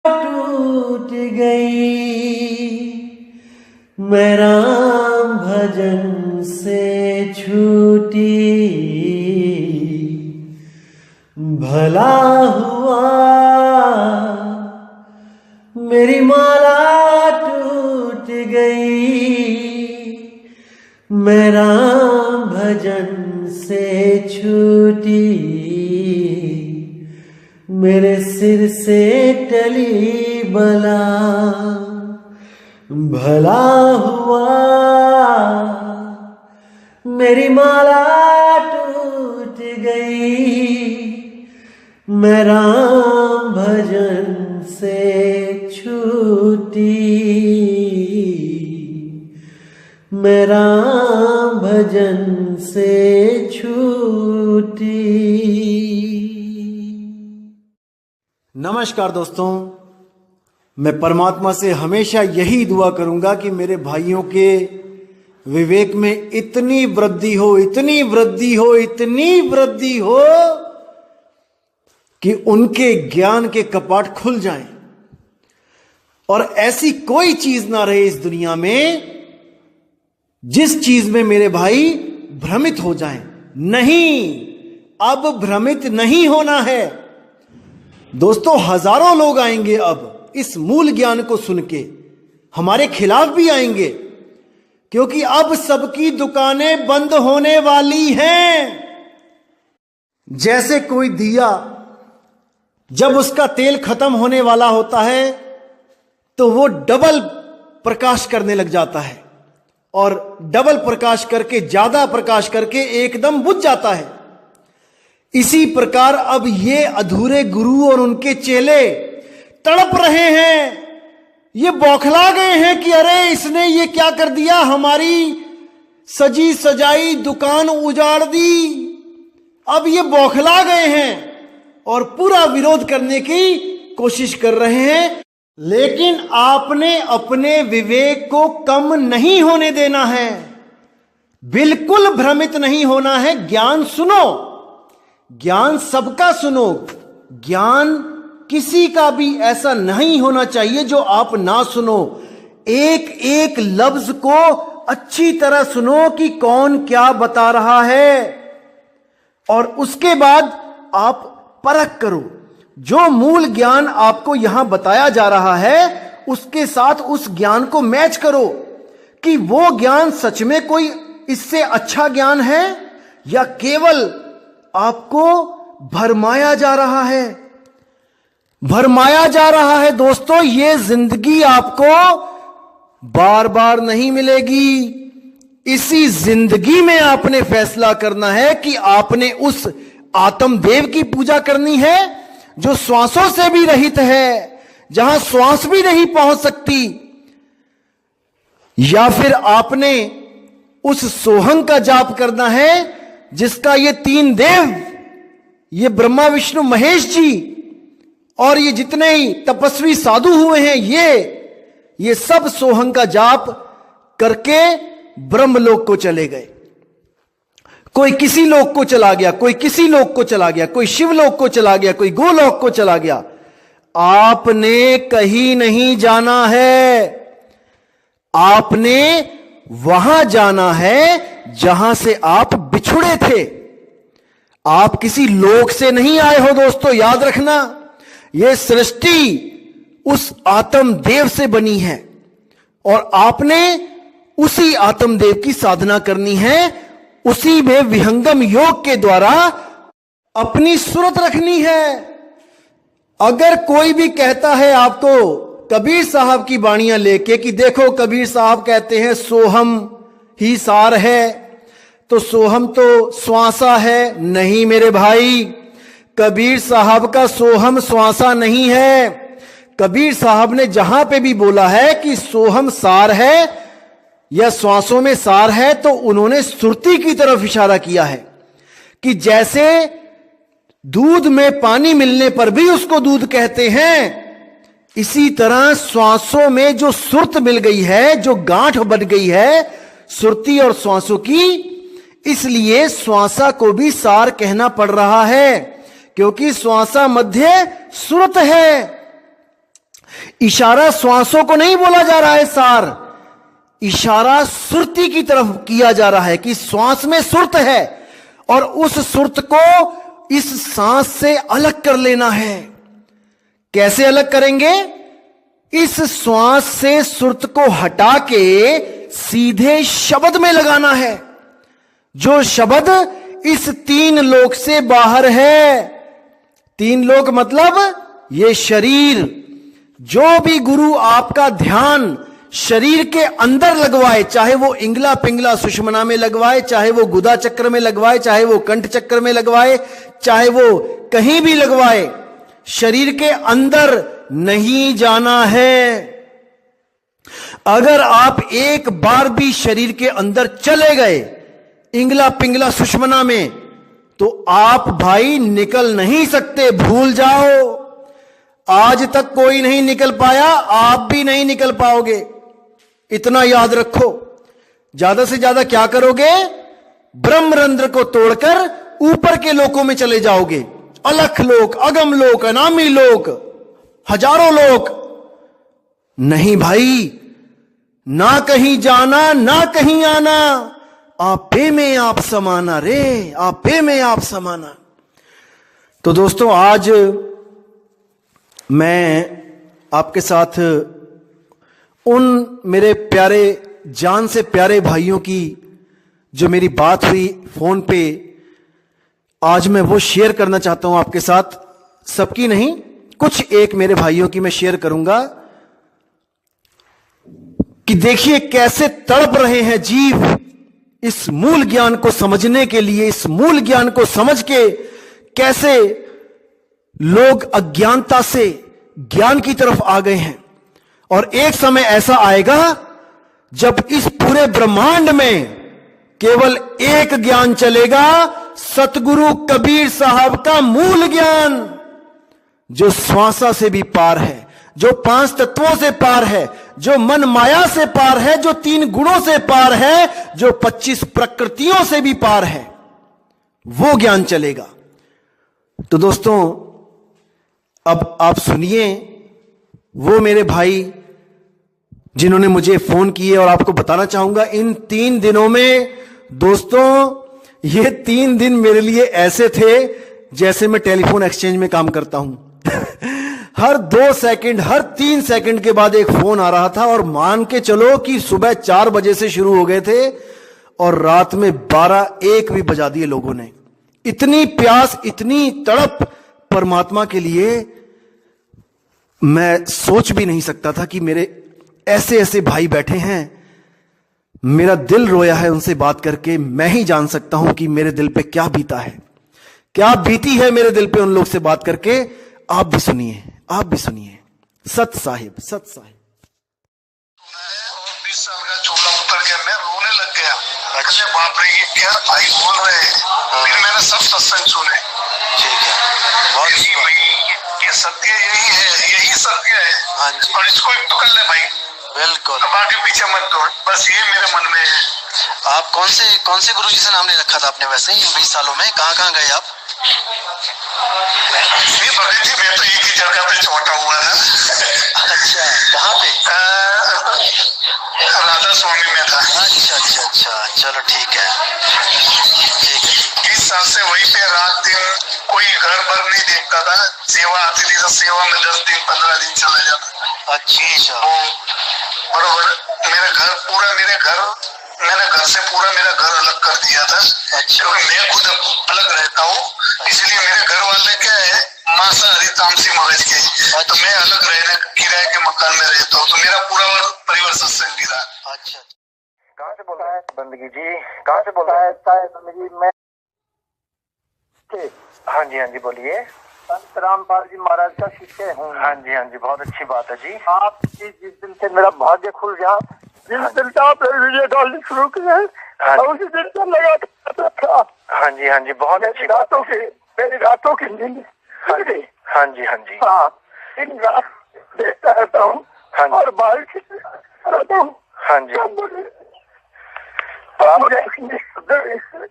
टूट गई, मैं राम भजन से छूटी। भला हुआ मेरी माला टूट गई, मैं राम भजन से छूटी। मेरे सिर से टली बला, भला हुआ मेरी माला टूट गई, मैं राम भजन से छूटी। मैं राम भजन से छूटी। नमस्कार दोस्तों, मैं परमात्मा से हमेशा यही दुआ करूंगा कि मेरे भाइयों के विवेक में इतनी वृद्धि हो, इतनी वृद्धि हो, इतनी वृद्धि हो कि उनके ज्ञान के कपाट खुल जाएं और ऐसी कोई चीज ना रहे इस दुनिया में जिस चीज में मेरे भाई भ्रमित हो जाएं। नहीं, अब भ्रमित नहीं होना है दोस्तों। हजारों लोग आएंगे अब इस मूल ज्ञान को सुन के, हमारे खिलाफ भी आएंगे, क्योंकि अब सबकी दुकानें बंद होने वाली हैं। जैसे कोई दिया जब उसका तेल खत्म होने वाला होता है तो वो डबल प्रकाश करने लग जाता है और डबल प्रकाश करके, ज्यादा प्रकाश करके एकदम बुझ जाता है। इसी प्रकार अब ये अधूरे गुरु और उनके चेले तड़प रहे हैं, ये बौखला गए हैं कि अरे इसने ये क्या कर दिया, हमारी सजी सजाई दुकान उजाड़ दी। अब ये बौखला गए हैं और पूरा विरोध करने की कोशिश कर रहे हैं। लेकिन आपने अपने विवेक को कम नहीं होने देना है, बिल्कुल भ्रमित नहीं होना है। ज्ञान सुनो, ज्ञान सबका सुनो। ज्ञान किसी का भी ऐसा नहीं होना चाहिए जो आप ना सुनो। एक एक लफ्ज को अच्छी तरह सुनो कि कौन क्या बता रहा है और उसके बाद आप परख करो। जो मूल ज्ञान आपको यहां बताया जा रहा है उसके साथ उस ज्ञान को मैच करो कि वो ज्ञान सच में कोई इससे अच्छा ज्ञान है या केवल आपको भरमाया जा रहा है। भरमाया जा रहा है दोस्तों। ये जिंदगी आपको बार बार नहीं मिलेगी। इसी जिंदगी में आपने फैसला करना है कि आपने उस आत्मदेव की पूजा करनी है जो श्वासों से भी रहित है, जहां श्वास भी नहीं पहुंच सकती, या फिर आपने उस सोहंग का जाप करना है जिसका ये तीन देव, ये ब्रह्मा विष्णु महेश जी और ये जितने ही तपस्वी साधु हुए हैं, ये सब सोहंग का जाप करके ब्रह्मलोक को चले गए। कोई किसी लोक को चला गया, कोई किसी लोक को चला गया, कोई शिवलोक को चला गया, कोई गोलोक को चला गया। आपने कहीं नहीं जाना है, आपने वहां जाना है जहां से आप बिछुड़े थे। आप किसी लोक से नहीं आए हो दोस्तों, याद रखना। यह सृष्टि उस आत्मदेव से बनी है और आपने उसी आत्मदेव की साधना करनी है। उसी में विहंगम योग के द्वारा अपनी सूरत रखनी है। अगर कोई भी कहता है आपको कबीर साहब की वाणियां लेके कि देखो कबीर साहब कहते हैं सोहम ही सार है, तो सोहम तो श्वासा है। नहीं मेरे भाई, कबीर साहब का सोहम श्वासा नहीं है। कबीर साहब ने जहां पे भी बोला है कि सोहम सार है या श्वासों में सार है, तो उन्होंने सुरती की तरफ इशारा किया है कि जैसे दूध में पानी मिलने पर भी उसको दूध कहते हैं, इसी तरह श्वासों में जो सुरत मिल गई है, जो गांठ बन गई है सुरती और श्वासों की, इसलिए श्वासा को भी सार कहना पड़ रहा है, क्योंकि श्वासा मध्य सुरत है। इशारा श्वासों को नहीं बोला जा रहा है सार, इशारा सुरती की तरफ किया जा रहा है कि श्वास में सुरत है और उस सुरत को इस सांस से अलग कर लेना है। कैसे अलग करेंगे? इस श्वास से सुरत को हटा के सीधे शब्द में लगाना है, जो शब्द इस तीन लोक से बाहर है। तीन लोक मतलब ये शरीर। जो भी गुरु आपका ध्यान शरीर के अंदर लगवाए, चाहे वो इंगला पिंगला सुषमना में लगवाए, चाहे वो गुदा चक्र में लगवाए, चाहे वो कंठ चक्र में लगवाए, चाहे वो कहीं भी लगवाए, शरीर के अंदर नहीं जाना है। अगर आप एक बार भी शरीर के अंदर चले गए इंगला पिंगला सुषमना में, तो आप भाई निकल नहीं सकते, भूल जाओ। आज तक कोई नहीं निकल पाया, आप भी नहीं निकल पाओगे, इतना याद रखो। ज्यादा से ज्यादा क्या करोगे? ब्रह्मरंध्र को तोड़कर ऊपर के लोकों में चले जाओगे। अलख लोक, अगम लोक, अनामी लोक, हजारों लोक। नहीं भाई, ना कहीं जाना ना कहीं आना, आपे में आप समाना रे, आपे में आप समाना। तो दोस्तों, आज मैं आपके साथ उन मेरे प्यारे, जान से प्यारे भाइयों की जो मेरी बात हुई फोन पे, आज मैं वो शेयर करना चाहता हूं आपके साथ। सबकी नहीं, कुछ एक मेरे भाइयों की मैं शेयर करूंगा कि देखिए कैसे तड़प रहे हैं जीव इस मूल ज्ञान को समझने के लिए। इस मूल ज्ञान को समझ के कैसे लोग अज्ञानता से ज्ञान की तरफ आ गए हैं। और एक समय ऐसा आएगा जब इस पूरे ब्रह्मांड में केवल एक ज्ञान चलेगा, सतगुरु कबीर साहब का मूल ज्ञान, जो श्वासा से भी पार है, जो 5 तत्वों से पार है, जो मन माया से पार है, जो 3 गुणों से पार है, जो 25 प्रकृतियों से भी पार है, वो ज्ञान चलेगा। तो दोस्तों, अब आप सुनिए वो मेरे भाई जिन्होंने मुझे फोन किए, और आपको बताना चाहूंगा इन 3 दिनों में दोस्तों, ये 3 दिन मेरे लिए ऐसे थे जैसे मैं टेलीफोन एक्सचेंज में काम करता हूं। हर 2 सेकंड, हर 3 सेकंड के बाद एक फोन आ रहा था, और मान के चलो कि सुबह 4 बजे से शुरू हो गए थे और रात में 12-1 भी बजा दिए लोगों ने। इतनी प्यास, इतनी तड़प परमात्मा के लिए, मैं सोच भी नहीं सकता था कि मेरे ऐसे ऐसे भाई बैठे हैं। मेरा दिल रोया है उनसे बात करके। मैं ही जान सकता हूं कि मेरे दिल पे क्या बीता है, क्या बीती है मेरे दिल पे उन लोग से बात करके। आप भी सुनिए, आप भी सुनिए। सत साहिब, सत साहिब। 20 साल का छोटा पुत्र गया, मैं रोने लग गया। अच्छा, बाप रे, ये क्या भाई बोल रहे हैं। फिर मैंने सब सत्संग सुने। ठीक है, बहुत अच्छी भाई, ये सत्य यही है, यही सत्य है। हाँ जी, और इसको ही पकड़ ले भाई। बिल्कुल, अब आगे पीछे मत दौड़, बस ये मेरे मन में है। आप कौन से गुरुजी से नाम नहीं रखा था आपने वैसे इन 20 सालों में? कहाँ गए आप? नहीं भगत जी, मैं तो एक ही जगह पे छोटा हुआ था। अच्छा, कहाँ पे? राधा स्वामी में था। अच्छा, चलो ठीक है। 20 साल से वहीं पे रात दिन कोई घर भर नहीं देखता था। सेवा आती थी तो सेवा में 10 दिन 15 दिन चला जाता। अच्छा, बरोबर। मैंने घर से पूरा मेरा घर अलग कर दिया था। अच्छा, क्योंकि मैं खुद अलग रहता हूँ, इसलिए मेरे घर वाले क्या है, मांसाहारी तामसी मगज के। अच्छा, तो मैं अलग रहने किराए के मकान में रहता हूँ, तो मेरा पूरा परिवार सत्संगी रहा। अच्छा, कहाँ से बोल रहा है बंदगी जी? कहाँ से बोल रहा है बंदगी? मैं हाँ जी बोलिए। संत रामपाल जी महाराज का शिष्य हूँ। हाँ जी, बहुत अच्छी बात है जी। आप जिस दिन से मेरा भाग्य खुल गया, जिस दिन से आपने वीडियो डालनी शुरू की है, उसी दिन से लगा था। हाँ जी, बहुत अच्छी बात है। मेरी रातों की नींद। हाँ जी, दिन रात देखता रहता हूँ और बाहर रहता हूँ। हाँ जी,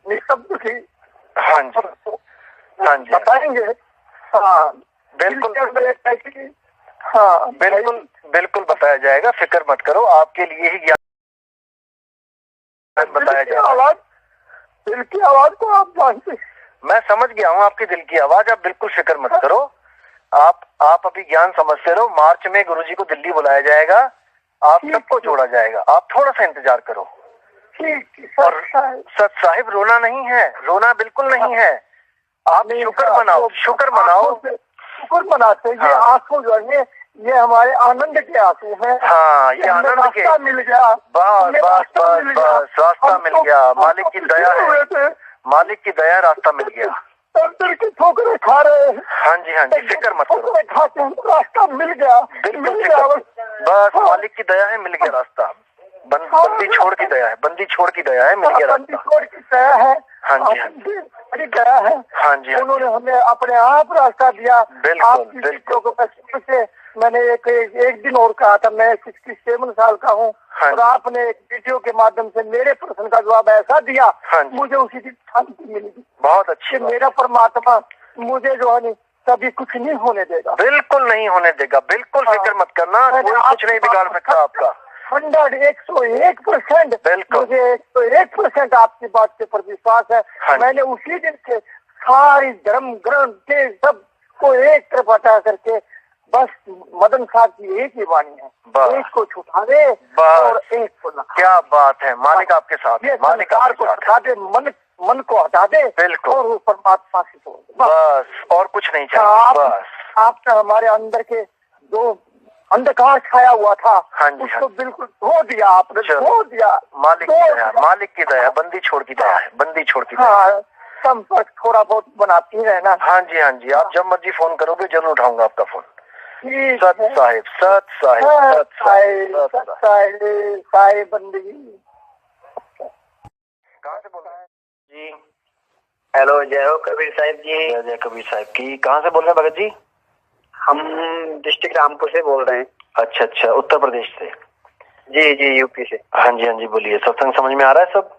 निशब्द की। हाँ जी, बताएंगे। हाँ, बिल्कुल। हाँ बिल्कुल बिल्कुल बताया जाएगा, फिक्र मत करो, आपके लिए ही ज्ञान बताया जाएगा। दिल की आवाज को आप जानते, मैं समझ गया हूँ आपकी दिल की आवाज, आप बिल्कुल फिक्र मत करो। आप अभी ज्ञान समझते रहो। मार्च में गुरुजी को दिल्ली बुलाया जाएगा, आप सबको जोड़ा जाएगा, आप थोड़ा सा इंतजार करो। और सत साहिब रोना नहीं है, रोना बिल्कुल नहीं है, आप शुक्र मनाओ, शुक्र मनाओ, शुक्र मनाते। ये आंसू जो है ये हमारे आनंद के आंसू हैं। हाँ, ये आनंद के मिल गया, बस बस बस बस रास्ता मिल गया, मालिक की दया है, मालिक की दया, रास्ता मिल गया। अंदर की ठोकरें खा रहे हैं। हाँ जी फिक्र मत करो, खाते हैं रास्ता मिल गया, बिल्कुल बस मालिक की दया है, मिल गया रास्ता। बंदी छोड़ की दया है, बंदी छोड़ की दया है, मिल गया रास्ता। बंदी छोड़ की दया है। हाँ जी बड़ी दया है। हाँ जी उन्होंने हमें अपने आप रास्ता दिया। बिल्कुल बिल्कुल से मैंने एक दिन और कहा था, मैं 67 साल का हूँ। हाँ और आपने एक वीडियो के माध्यम से मेरे प्रश्न का जवाब ऐसा दिया। हाँ मुझे उसी दिन शांति मिली। बहुत अच्छी, मेरा परमात्मा मुझे जो है कभी कुछ नहीं होने देगा, बिल्कुल नहीं होने देगा, बिल्कुल फिक्र मत करना, कोई कुछ नहीं बिगाड़ सकता आपका। 101% बिल्कुल, मुझे 101% आपकी बात के प्रति विश्वास है। हाँ मैंने उसी दिन से सारी धर्म ग्रंथ के सब को एक तरफ हटा करके बस मदन साहब की एक ही वाणी है, एक को छुटा दे और एक को ना। क्या बात है, मालिक आपके साथ है, मालिक को हटा दे, मन को हटा दे, बिल्कुल, और परमात्मा से बस और कुछ नहीं चाहिए। बस आपने हमारे अंदर के जो अंधकार छाया हुआ था, हाँ जी, उसको बिल्कुल धो दिया आपने, धो दिया। मालिक की दया, मालिक की दया, बंदी छोड़ की दया है, बंदी छोड़ की दया। हाँ, संपर्क थोड़ा बहुत बनाती रहना। हाँ जी आप जब मर्जी फोन करोगे जरूर उठाऊंगा आपका फोन। सत साहिब, सत साहिब, सत साहिब, सत साहिब, साहिब बंदगी। कहाँ से बोल रहे हैं जी? हेलो, जय हो कबीर साहिब जी। जय कबीर साहिब की। कहाँ से बोल रहे हैं भगत जी? हम डिस्ट्रिक्ट रामपुर से बोल रहे हैं। अच्छा, उत्तर प्रदेश से? जी यूपी से। हाँ जी बोलिए। सत्संग समझ में आ रहा है सब?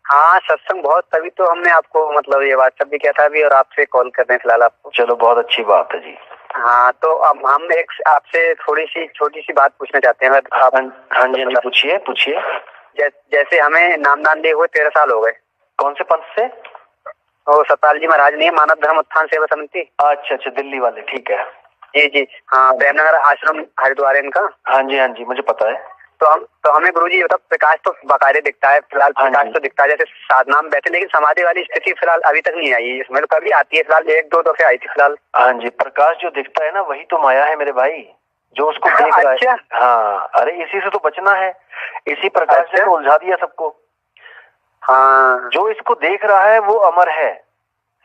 हाँ सत्संग बहुत, तभी तो हमने आपको मतलब ये व्हाट्सएप भी किया था अभी, और आपसे कॉल कर रहे हैं फिलहाल आपको। चलो बहुत अच्छी बात है जी। हाँ तो अब हम एक आपसे थोड़ी सी छोटी सी बात पूछना चाहते हैं। आप हाँ जी पूछिए। जैसे हमें नामदान दिए हुए 13 साल हो गए। कौन से पंथ से? वो सतपाल जी महाराज नहीं, मानव धर्म उत्थान सेवा समिति। अच्छा दिल्ली वाले, ठीक है। जी हाँ, प्रेमनगर आश्रम हरिद्वार इनका। हाँ जी मुझे पता है। तो हमें गुरुजी मतलब प्रकाश तो बाकायदे दिखता है, फिलहाल प्रकाश तो दिखता है जैसे साधना में बैठे, लेकिन समाधि वाली स्थिति फिलहाल अभी तक नहीं आई है इसमें। तो कभी आती है, फिलहाल 1-2 दफे आई थी फिलहाल। हाँ जी, प्रकाश जो दिखता है ना वही तो माया है मेरे भाई, जो उसको देख रहा है। हाँ अरे इसी से तो बचना है, इसी प्रकाश से तो उलझा दिया सबको। हाँ जो इसको देख रहा है वो अमर है,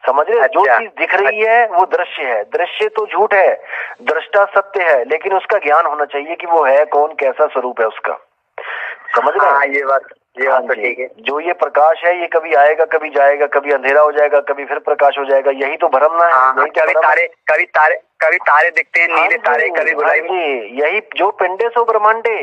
समझ रहे? जो चीज दिख रही है वो दृश्य है, दृश्य तो झूठ है, दृष्टा सत्य है, लेकिन उसका ज्ञान होना चाहिए कि वो है कौन, कैसा स्वरूप है उसका, समझ रहे? हाँ ये बात तो ठीक है। जो ये प्रकाश है ये कभी आएगा कभी जाएगा, कभी अंधेरा हो जाएगा कभी फिर प्रकाश हो जाएगा, यही तो भ्रम ना है। कभी तारे दिखते हैं, नीले तारे, कभी गुलाबी। यही जो पिंडे सो ब्रह्मांडे,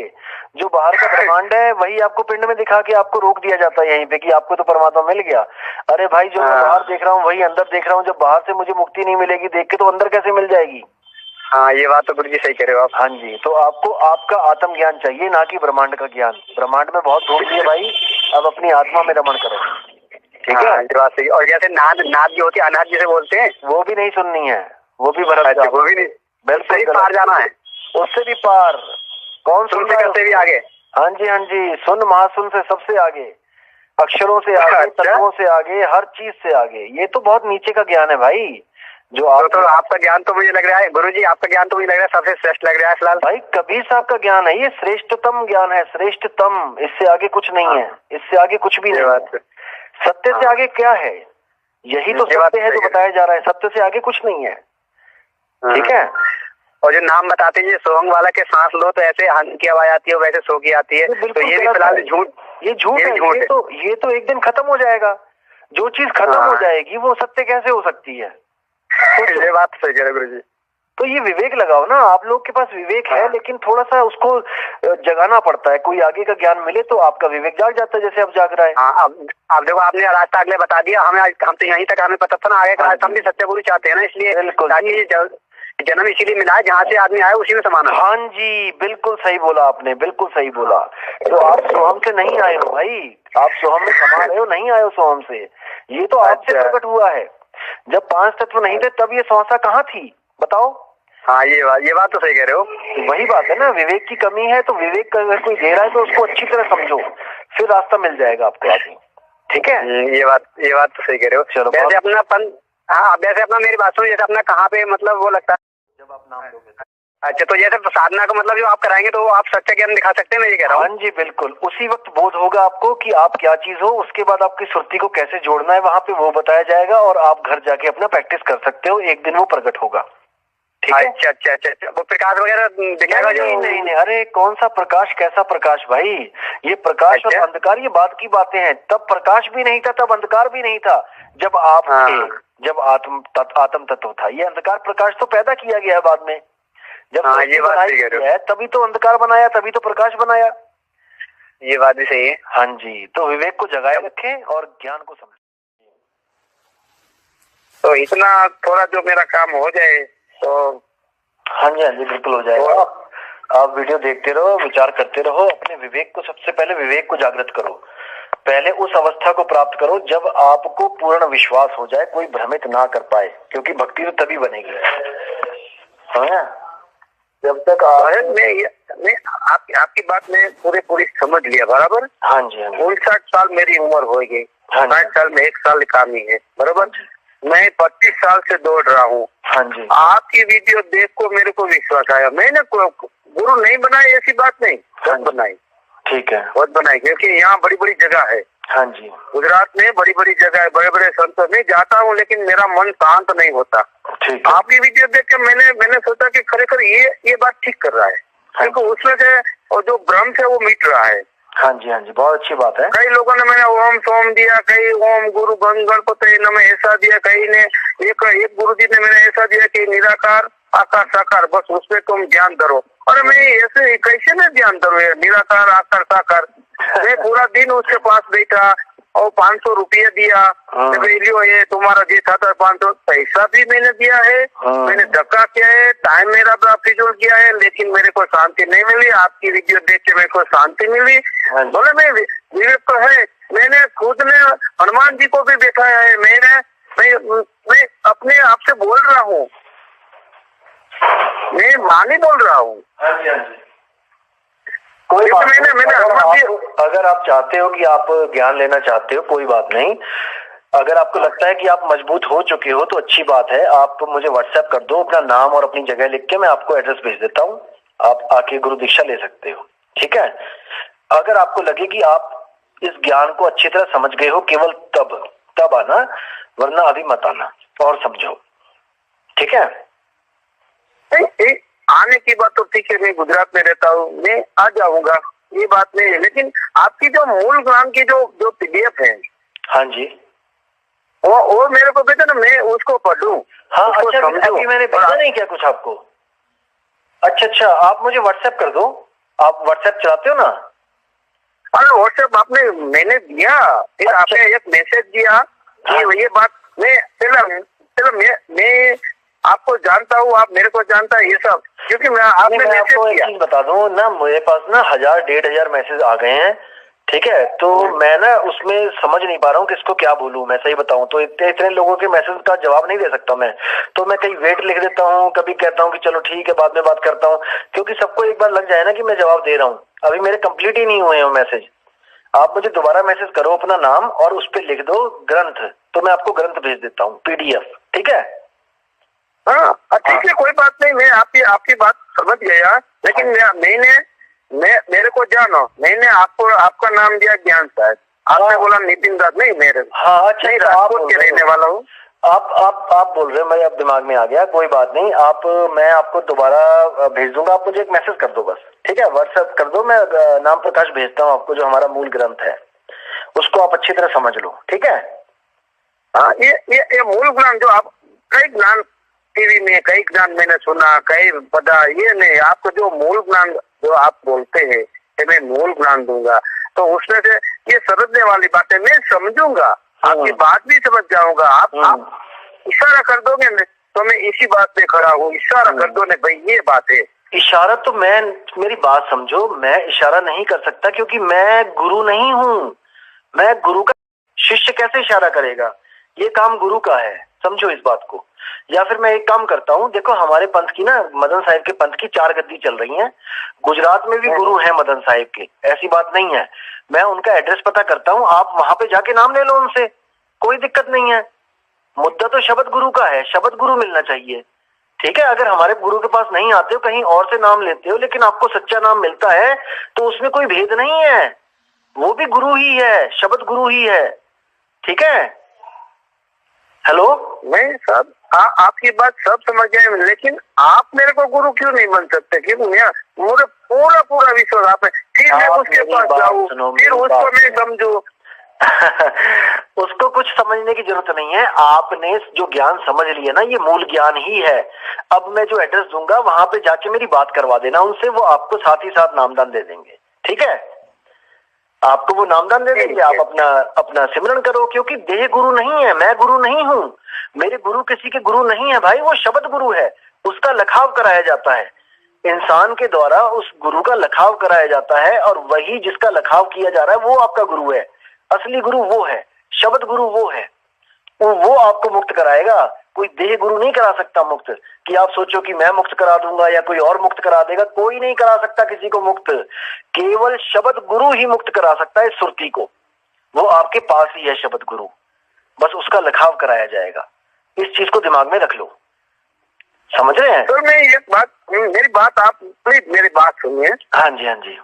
जो बाहर का ब्रह्मांड है वही आपको पिंड में दिखा के आपको रोक दिया जाता है यहीं पे कि आपको तो परमात्मा मिल गया। अरे भाई जो मैं बाहर देख रहा हूँ वही अंदर देख रहा हूँ, जब बाहर से मुझे मुक्ति नहीं मिलेगी देख के तो अंदर कैसे मिल जाएगी? हाँ ये बात तो गुरुजी सही कह रहे हो आप। हाँ जी, तो आपको आपका आत्म ज्ञान चाहिए, ना कि ब्रह्मांड का ज्ञान। ब्रह्मांड में बहुत धूप है भाई, अब अपनी आत्मा में रमण करो, ठीक है? ये बात सही। और जैसे नाद जो होती है, अनाथ जिसे बोलते हैं, वो भी नहीं सुननी है, वो भी भरम, वो भी नहीं, बिल्कुल पार जाना है, उससे भी पार। कौन सुन से भी आगे? हाँ जी, सुन महासुन से सबसे आगे, अक्षरों से आगे, तत्वों से आगे, हर चीज से आगे। ये तो बहुत नीचे का ज्ञान है भाई। जो तो आपका ज्ञान तो मुझे लग रहा है गुरुजी, आपका ज्ञान तो मुझे लग रहा है सबसे श्रेष्ठ लग रहा है फिलहाल। भाई कबीर साहब का ज्ञान है ये, श्रेष्ठतम ज्ञान है, श्रेष्ठतम, इससे आगे कुछ नहीं है, इससे आगे कुछ भी नहीं है। सत्य से आगे क्या है? यही तो सत्य है जो बताया जा रहा है, सत्य से आगे कुछ नहीं है, ठीक है? और जो नाम बताते हैं सोहंग वाला के सांस लो तो ऐसे हंस की आवाज आती है, वैसे सो की आती है, तो ये भी फिलहाल झूठ, ये झूठ है। ये तो एक दिन खत्म हो जाएगा, जो चीज खत्म हो जाएगी वो सत्य कैसे हो सकती है? ये बात सही कह रहे गुरुजी। तो ये विवेक लगाओ ना, आप लोग के पास विवेक है लेकिन थोड़ा सा उसको जगाना पड़ता है। कोई आगे का ज्ञान मिले तो आपका विवेक जाग जाता है, जैसे अब जाग रहा है। हाँ अब देखो आपने रास्ता अगले बता दिया हमें, हम तो यहीं तक हमें पता था ना, आगे का रास्ता हम भी सत्य गुरु चाहते हैं ना, इसलिए जन्म इसीलिए मिला है, जहाँ से आदमी आया उसी में समाना। हाँ जी, बिल्कुल सही बोला आपने, बिल्कुल सही बोला। तो आप सोहम से नहीं आए हो भाई, आप सोहम में समा रहे हो, नहीं आए हो सोहम से। ये तो आपसे प्रकट हुआ है। जब 5 तत्व नहीं थे तब ये स्वासा कहाँ थी बताओ? हाँ, ये बात तो सही कह रहे हो। वही बात है ना, विवेक की कमी है। तो विवेक अगर कोई दे रहा है तो उसको अच्छी तरह समझो, फिर रास्ता मिल जाएगा आपको आगे। ठीक है, ये बात तो सही कह रहे हो। चलो, वैसे अपना हाँ, वैसे अपना मेरी बात सुनो, जैसे अपना कहाँ पे मतलब वो लगता है जब आप नाम लोगे। अच्छा, तो जैसे साधना का मतलब जो आप कराएंगे तो आप सच्चा ज्ञान दिखा सकते हैं, मैं ये कह रहा हूँ। हाँ जी बिल्कुल, उसी वक्त बोध होगा आपको कि आप क्या चीज हो। उसके बाद आपकी सुरती को कैसे जोड़ना है वहां पे वो बताया जाएगा, और आप घर जाके अपना प्रैक्टिस कर सकते हो। एक दिन वो प्रकट होगा। ठीक है? अच्छा, वो प्रकाश वगैरह दिखाएगा? नहीं, अरे कौन सा प्रकाश, कैसा प्रकाश भाई? ये प्रकाश और अंधकार ये बात की बातें हैं। तब प्रकाश भी नहीं था, तब अंधकार भी नहीं था। जब आप थे, जब आत्म तत्व था। ये अंधकार प्रकाश तो पैदा किया गया है बाद में। जब ये बात सही कह रहे हो। तभी तो अंधकार बनाया, तभी तो प्रकाश बनाया। ये बात भी सही है। हाँ जी, तो विवेक को जगाए रखें और ज्ञान को समझें। तो इतना थोड़ा जो मेरा काम हो जाए तो। हाँ जी बिल्कुल हो जाएगा। आप वीडियो देखते रहो, विचार करते रहो, अपने विवेक को, सबसे पहले विवेक को जागृत करो। पहले उस अवस्था को प्राप्त करो जब आपको पूर्ण विश्वास हो जाए, कोई भ्रमित ना कर पाए, क्योंकि भक्ति तो तभी बनेगी। हाँ, जब तक मैं आपकी बात में पूरी समझ लिया बराबर। हाँ जी 59 साल मेरी उम्र हो गई। 60 साल में 1 साल कमी है बराबर। मैं 25 साल से दौड़ रहा हूँ। हाँ जी, आपकी वीडियो देख को मेरे को विश्वास आया। मैंने गुरु नहीं बनाई ऐसी बात नहीं, बहुत बनाई। ठीक है, बहुत बनाई, क्योंकि यहाँ बड़ी बड़ी जगह है। हाँ जी, गुजरात में बड़ी बड़ी जगह है, बड़े बड़े संतों में जाता हूँ, लेकिन मेरा मन शांत नहीं होता। ठीक है। आपकी वीडियो देख के मैंने सोचा कि खरेखर ये बात ठीक कर रहा है, क्योंकि उसमें से और जो भ्रम है वो मिट रहा है। हाँ जी, बहुत अच्छी बात है। कई लोगों ने मैंने ओम सोम दिया, कई ओम गुरु गणपति नमः ऐसा दिया, कई ने एक गुरु जी ने मैंने ऐसा दिया कि निराकार आकार साकार, बस उसपे तुम ध्यान धरो। अरे मैं ऐसे कैसे में ध्यान धरो? निराकार आकार साकार। मैं पूरा दिन उसके पास बैठा और 500 रुपया दिया। लियो ये तुम्हारा जी था 500 पैसा भी मैंने दिया है। मैंने धक्का किया है, टाइम मेरा फिजूल किया है, लेकिन मेरे को शांति नहीं मिली। आपकी वीडियो देख के मेरे को शांति मिली। बोले मैं विवेक तो है, मैंने खुद ने हनुमान जी को भी बैठाया है। मैं अपने आप से बोल रहा हूँ, मैं मानी बोल रहा हूँ। कोई बात नहीं। अगर आप चाहते हो कि आप ज्ञान लेना चाहते हो, कोई बात नहीं। अगर आपको लगता है कि आप मजबूत हो चुके हो तो अच्छी बात है। आप मुझे व्हाट्सएप कर दो अपना नाम और अपनी जगह लिख के, मैं आपको एड्रेस भेज देता हूँ। आप आके गुरु दीक्षा ले सकते हो। ठीक है? अगर आपको लगे कि आप इस ज्ञान को अच्छी तरह समझ गए हो, केवल तब आना, वरना अभी मत आना और समझो। ठीक है? आने की बात तो ठीक है, मैं गुजरात में रहता हूँ, मैं आ जाऊंगा, ये बात नहीं है। लेकिन आपकी जो मूल ज्ञान की जो पीडीएफ है, हाँ जी, वो मेरे को भेजो ना, मैं उसको पढ़ूं। हाँ अच्छा, अभी मैंने भेजा नहीं क्या कुछ आपको? अच्छा, आप मुझे व्हाट्सएप कर दो। आप व्हाट्सएप चलाते हो ना? अरे व्हाट्सएप मैंने दिया, फिर आपने एक मैसेज दिया कि ये बात मैं आपको जानता हूँ, आप मेरे को जानता है, ये सब क्योंकि मैं आपको एक चीज बता दूं ना, मेरे पास ना 1000-1500 मैसेज आ गए हैं। ठीक है? तो मैं ना उसमें समझ नहीं पा रहा हूँ किसको क्या बोलूं। मैं सही बताऊं तो इतने लोगों के मैसेज का जवाब नहीं दे सकता मैं। तो मैं कहीं वेट लिख देता हूँ, कभी कहता हूँ कि चलो ठीक है बाद में बात करता हूँ, क्योंकि सबको एक बार लग जाए ना कि मैं जवाब दे रहा हूँ। अभी मेरे कंप्लीट ही नहीं हुए हैं मैसेज। आप मुझे दोबारा मैसेज करो अपना नाम और उस पर लिख दो ग्रंथ, तो मैं आपको ग्रंथ भेज देता हूँ PDF। ठीक है? हाँ ठीक है, कोई बात नहीं। मैं आपकी बात समझ गया, लेकिन मेरे को जानो, मैंने आपका नाम दिया ज्ञान शायद, आपने बोला नितिन दास, नहीं मेरे। हाँ अच्छा, नहीं, राजकोट के रहने वाला हूँ। आप बोल रहे हो, मेरे अब दिमाग में आ गया, कोई बात नहीं। मैं आपको दोबारा भेज दूंगा। आप मुझे एक मैसेज कर दो बस। ठीक है? व्हाट्सएप कर दो, मैं नाम प्रकाश भेजता हूँ आपको, जो हमारा मूल ग्रंथ है उसको आप अच्छी तरह समझ लो। ठीक है? हाँ, ये मूल ज्ञान जो आप कई ज्ञान टीवी में कई ज्ञान मैंने सुना, कई पता, ये नहीं, आपको जो मूल ज्ञान जो आप बोलते हैं कि मैं मूल ज्ञान दूंगा, तो उसमें से ये समझने वाली बातें मैं समझूंगा, आपकी बात भी समझ जाऊंगा। आप इशारा कर दोगे तो मैं इसी बात पे खड़ा हूँ, इशारा कर दो, नहीं भाई ये बात है। इशारा तो मेरी बात समझो, मैं इशारा नहीं कर सकता क्योंकि मैं गुरु नहीं हूँ। मैं गुरु का शिष्य कैसे इशारा करेगा, ये काम गुरु का है, समझो इस बात को। या फिर मैं एक काम करता हूँ, देखो हमारे पंथ की ना, मदन साहिब के पंथ की 4 गद्दी चल रही हैं। गुजरात में भी गुरु हैं मदन साहिब के, ऐसी बात नहीं है। मैं उनका एड्रेस पता करता हूँ, आप वहां पे जाके नाम ले लो उनसे, कोई दिक्कत नहीं है। मुद्दा तो शब्द गुरु का है, शब्द गुरु मिलना चाहिए, ठीक है। अगर हमारे गुरु के पास नहीं आते हो, कहीं और से नाम लेते हो, लेकिन आपको सच्चा नाम मिलता है तो उसमें कोई भेद नहीं है, वो भी गुरु ही है, शब्द गुरु ही है, ठीक है। हेलो, नहीं साहब, आपकी बात सब समझ गए, लेकिन आप मेरे को गुरु क्यों नहीं बन सकते? क्यों मुझे पूरा विश्वास आप है, फिर मैं उसके पास जाऊँ, फिर उसको मैं समझू। उसको कुछ समझने की जरूरत नहीं है, आपने जो ज्ञान समझ लिया ना, ये मूल ज्ञान ही है। अब मैं जो एड्रेस दूंगा वहां पे जाके मेरी बात करवा देना उनसे, वो आपको साथ ही साथ नामदान दे देंगे, ठीक है। आपको वो नामदान दे देंगे, आप अपना सिमरन करो, क्योंकि देह गुरु नहीं है, मैं गुरु नहीं हूं, मेरे गुरु किसी के गुरु नहीं है भाई, वो शब्द गुरु है, उसका लखाव कराया जाता है इंसान के द्वारा, उस गुरु का लखाव कराया जाता है, और वही जिसका लखाव किया जा रहा है वो आपका गुरु है। असली गुरु वो है, शब्द गुरु वो है, वो आपको मुक्त कराएगा। कोई देह गुरु नहीं करा सकता मुक्त, कि आप सोचो कि मैं मुक्त करा दूंगा या कोई और मुक्त करा देगा, कोई नहीं करा सकता किसी को मुक्त, केवल शब्द गुरु ही मुक्त करा सकता है सुरती को, वो आपके पास ही है शब्द गुरु, बस उसका लखाव कराया जाएगा। इस चीज को दिमाग में रख लो, समझ रहे हैं? तो मैं मेरी बात आप प्लीज मेरी बात सुनिए। हाँ जी, हाँ जी।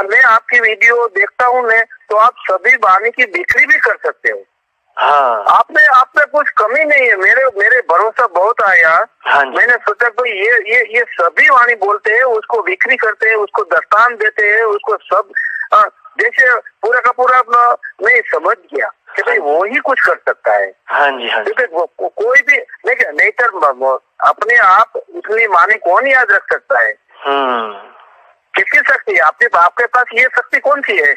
मैं आपकी वीडियो देखता हूँ, मैं तो आप सभी वाणी की बिक्री भी कर सकते हो। हाँ, आप में कुछ कमी नहीं है, मेरे भरोसा बहुत आया। हाँ, मैंने सोचा कोई ये सभी वाणी बोलते हैं, उसको बिक्री करते हैं, उसको दस्तान देते हैं, उसको सब जैसे पूरा का पूरा मैं समझ गया कि भाई वो ही कुछ कर सकता है। हाँ जी, हाँ जी। क्योंकि कोई भी नहीं तो अपने आप इतनी वाणी कौन याद रख सकता है? किसकी शक्ति है? आपके पास ये शक्ति कौन सी है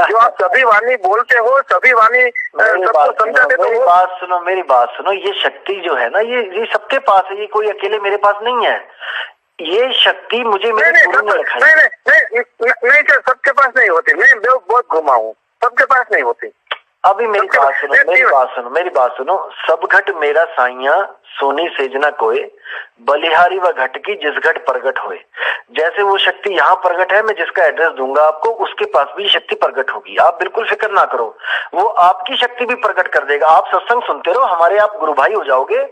जो आप सभी वाणी बोलते हो, सभी वाणी सबको समझाते हो? मेरी बात सुनो, ये शक्ति जो है ना, ये सबके पास है, ये कोई अकेले मेरे पास नहीं है। ये शक्ति मुझे मेरे गुरु ने रखा है। नहीं सर, सबके पास नहीं होती, मैं बहुत घुमा हूँ, सबके पास नहीं होती। अभी मेरी बात सुनो, सब घट मेरा साइया सोनी सेजना कोय, बलिहारी व घट की जिस घट प्रगट होए। जैसे वो शक्ति यहाँ प्रगट है, मैं जिसका एड्रेस दूंगा आपको, उसके पास भी शक्ति प्रगट होगी, आप बिल्कुल फिक्र ना करो, वो आपकी शक्ति भी प्रकट कर देगा। आप सत्संग सुनते रहो, हमारे आप गुरु भाई हो जाओगे,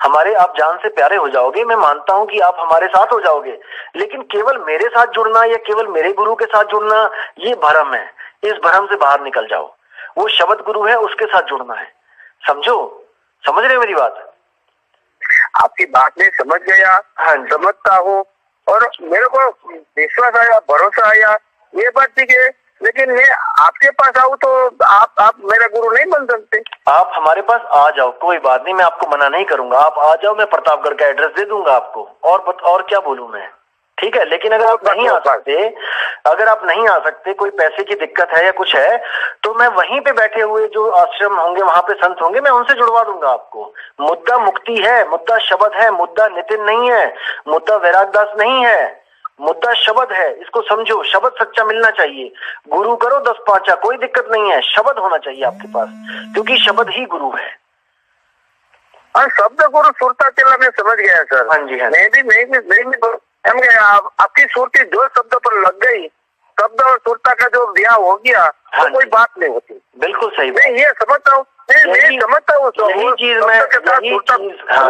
हमारे आप जान से प्यारे हो जाओगे, मैं मानता हूं कि आप हमारे साथ हो जाओगे, लेकिन केवल मेरे साथ जुड़ना या केवल मेरे गुरु के साथ जुड़ना ये भ्रम है, इस भ्रम से बाहर निकल जाओ। वो शब्द गुरु है, उसके साथ जुड़ना है, समझो, समझ रहे मेरी बात? आपकी बात में समझ गया, हाँ समझता हूँ, और मेरे को विश्वास आया, भरोसा आया, ये बात ठीक है, लेकिन मैं आपके पास आऊँ तो आप मेरा गुरु नहीं बन सकते? आप हमारे पास आ जाओ, कोई बात नहीं, मैं आपको मना नहीं करूंगा, आप आ जाओ, मैं प्रतापगढ़ का एड्रेस दे दूंगा आपको, और क्या बोलूं मैं, ठीक है। लेकिन अगर आप नहीं आ सकते, कोई पैसे की दिक्कत है या कुछ है, तो मैं वहीं पे बैठे हुए जो आश्रम होंगे, वहां पे संत होंगे, मैं उनसे जुड़वा दूंगा आपको। मुद्दा मुक्ति है, मुद्दा शब्द है, मुद्दा नितिन नहीं है, मुद्दा वैरागदास नहीं है, मुद्दा शब्द है, इसको समझो। शब्द सच्चा मिलना चाहिए, गुरु करो 10 पांचा, कोई दिक्कत नहीं है, शब्द होना चाहिए आपके पास, क्योंकि शब्द ही गुरु है। शब्द गुरु सुरता चला, मैं समझ गया सर। हाँ जी, हाँ। आपकी सुरती जो शब्द पर लग गई, शब्द और सुरता का जो ब्याह हो गया, तो कोई बात नहीं होती। बिल्कुल सही, मैं ये समझता हूँ,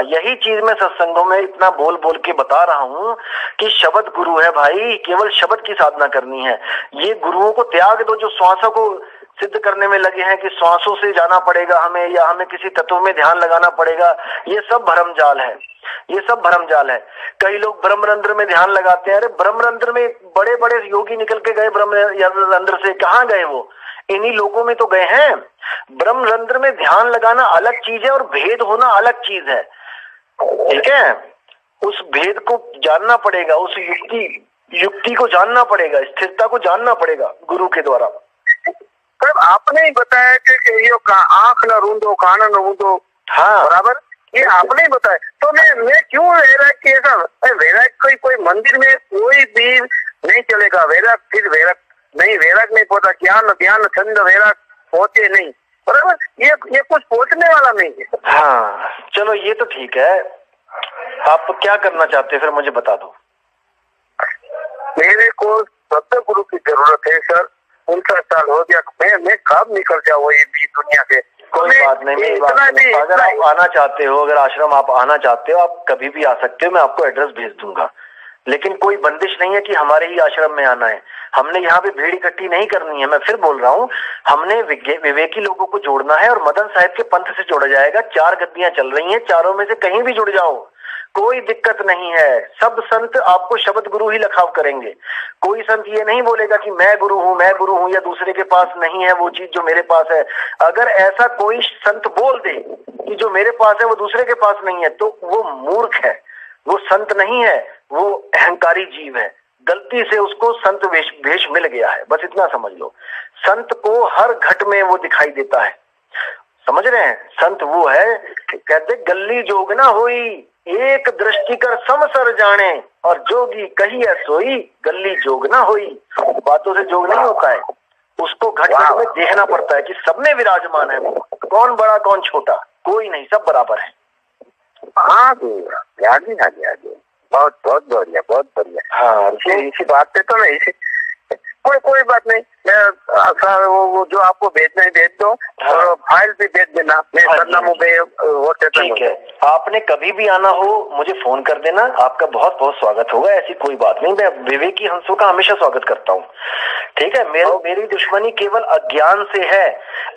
यही चीज मैं सत्संगों में इतना बोल बोल के बता रहा हूँ कि शब्द गुरु है भाई, केवल शब्द की साधना करनी है। ये गुरुओं को त्याग दो जो श्वासों को सिद्ध करने में लगे हैं कि श्वासों से जाना पड़ेगा हमें, या हमें किसी तत्व में ध्यान लगाना पड़ेगा, ये सब भ्रमजाल है, ये सब भ्रमजाल है। कई लोग ब्रह्मरंध्र में ध्यान लगाते हैं, अरे ब्रह्मरंध्र में बड़े बड़े योगी निकल के गए ब्रह्मरंध्र से, कहाँ गए वो? इन्हीं लोगों में तो गए हैं। ब्रह्मरंध्र में ध्यान लगाना अलग चीज है और भेद होना अलग चीज है, ठीक है। उस भेद को जानना पड़ेगा, उस युक्ति को जानना पड़ेगा, स्थिरता को जानना पड़ेगा गुरु के द्वारा। आपने ही बताया कि ये आंख न रूंदो, कान न ऊंदो, हाँ बराबर, ये आपने ही बताया। तो मैं क्यों वैराग के ऐसा, वैराग कोई मंदिर में कोई भी नहीं चलेगा, वैराग फिर वैराग नहीं पहुंचा, ज्ञान छंद वैराग पहुंचे नहीं, बराबर। ये कुछ पहुंचने वाला नहीं है। हाँ चलो ये तो ठीक है, आप क्या करना चाहते हैं फिर मुझे बता दो। मेरे को सतगुरु की जरूरत है सर, 59 साल हो गया, मैं कब निकल जाऊँ ये भी दुनिया से। कोई बात नहीं, मेरी बात नहीं। अगर आप आना चाहते हो, अगर आश्रम आप आना चाहते हो, आप कभी भी आ सकते हो, मैं आपको एड्रेस भेज दूंगा, लेकिन कोई बंदिश नहीं है कि हमारे ही आश्रम में आना है। हमने यहाँ पे भीड़ इकट्ठी नहीं करनी है, मैं फिर बोल रहा हूँ, हमने विवेकी लोगों को जोड़ना है और मदन साहिब के पंथ से जोड़ा जाएगा। 4 गद्दियां चल रही हैं, चारों में से कहीं भी जुड़ जाओ, कोई दिक्कत नहीं है। सब संत आपको शब्द गुरु ही लखाव करेंगे। कोई संत ये नहीं बोलेगा कि मैं गुरु हूं या दूसरे के पास नहीं है वो चीज जो मेरे पास है। अगर ऐसा कोई संत बोल दे कि जो मेरे पास है वो दूसरे के पास नहीं है, तो वो मूर्ख है, वो संत नहीं है, वो अहंकारी जीव है। गलती से उसको संत भेष मिल गया है, बस इतना समझ लो। संत को हर घट में वो दिखाई देता है, समझ रहे हैं। संत वो है, कहते गल्ली जोग ना होई, एक दृष्टि कर समसर जाने, और जोगी कही है सोई, गल्ली जोग ना होई। बातों से जोग नहीं होता है, उसको घट घट में देखना पड़ता है कि सब में विराजमान है वो, कौन बड़ा कौन छोटा, कोई नहीं, सब बराबर है। हाँ जी, आगे बहुत बढ़िया। हाँ इसी बात पे तो नहीं, कोई बात नहीं। मैं वो जो आपको भेजना है भेज दो, और फाइल भी भेज देना, मैं सरनामों पे व्हाट्सएप। ठीक है, आपने कभी भी आना हो मुझे फोन कर देना, आपका बहुत बहुत स्वागत होगा, ऐसी कोई बात नहीं। मैं विवेकी हंसों का हमेशा स्वागत करता हूँ, ठीक है। मेरी दुश्मनी केवल अज्ञान से है,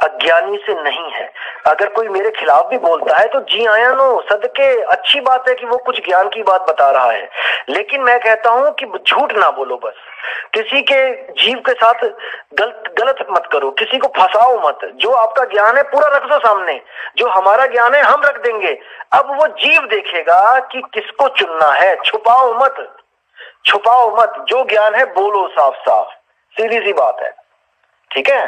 अज्ञानी से नहीं है। अगर कोई मेरे खिलाफ भी बोलता है तो जी आया नो सदके, अच्छी बात है कि वो कुछ ज्ञान की बात बता रहा है, लेकिन मैं कहता हूं कि झूठ ना बोलो। बस किसी के जीव के साथ गलत मत करो, किसी को फंसाओ मत। जो आपका ज्ञान है पूरा रख दो सामने, जो हमारा ज्ञान है हम रख देंगे। अब वो जीव देखेगा कि किसको चुनना है। छुपाओ मत, जो ज्ञान है बोलो साफ साफ, सीधी सी बात है, ठीक है।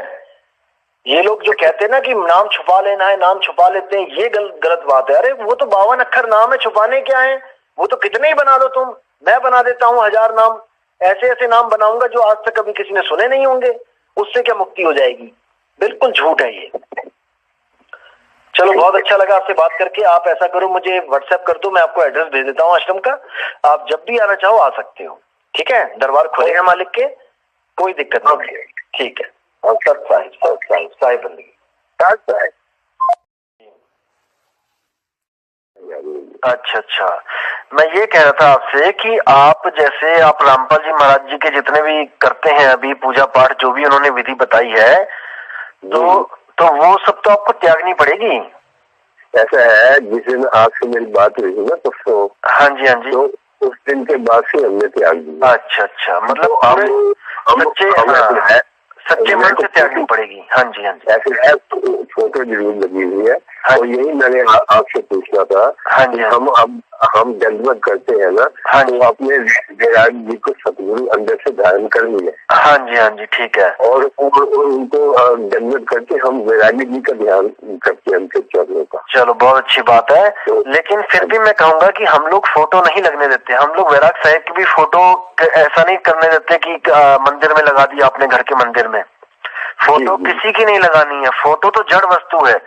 ये लोग जो कहते हैं ना कि नाम छुपा लेना है, नाम छुपा लेते हैं, ये गलत बात है। अरे वो तो 52 अक्षर नाम है, छुपाने क्या है? वो तो कितने ही बना दो तुम, मैं बना देता हूँ 1000 नाम, ऐसे नाम बनाऊंगा जो आज तक कभी किसी ने सुने नहीं होंगे। उससे क्या मुक्ति हो जाएगी? बिल्कुल झूठ है ये। चलो बहुत अच्छा लगा आपसे बात करके। आप ऐसा करो, मुझे व्हाट्सएप कर दो, मैं आपको एड्रेस भेज देता हूँ आश्रम का। आप जब भी आना चाहो आ सकते हो, ठीक है। दरबार खुले हैं मालिक के, कोई दिक्कत नहीं, ठीक है। और साहिब बंदगी। अच्छा, मैं ये कह रहा था आपसे कि आप जैसे आप रामपाल जी महाराज जी के जितने भी करते हैं अभी पूजा पाठ, जो भी उन्होंने विधि बताई है, तो वो सब तो आपको त्यागनी पड़ेगी। ऐसा है, जिस दिन आपसे मेरी बात हुई ना परसों, हाँ जी, तो उस दिन के बाद से हमने त्याग दिया। अच्छा, मतलब सच्चे मन से त्यागनी पड़ेगी। हाँ जी। ऐसे है, फोटो जरूर लगी हुई है। और यही मैंने आपसे पूछना था। हाँ जी, हम दंडवत करते हैं ना, तो अपने विराट जी को सतगुरु अंदर से धारण कर लिया। हाँ जी, ठीक है। और उनको दंडवत करके हम विराट जी का ध्यान करते हैं, उनके चरणों का। चलो बहुत अच्छी बात है, लेकिन फिर भी मैं कहूंगा कि हम लोग फोटो नहीं लगने देते। हम लोग वैराग साहिब की भी फोटो ऐसा नहीं करने देते कि मंदिर में लगा दिया, अपने घर के मंदिर में फोटो किसी की नहीं लगानी है। फोटो तो जड़ वस्तु है,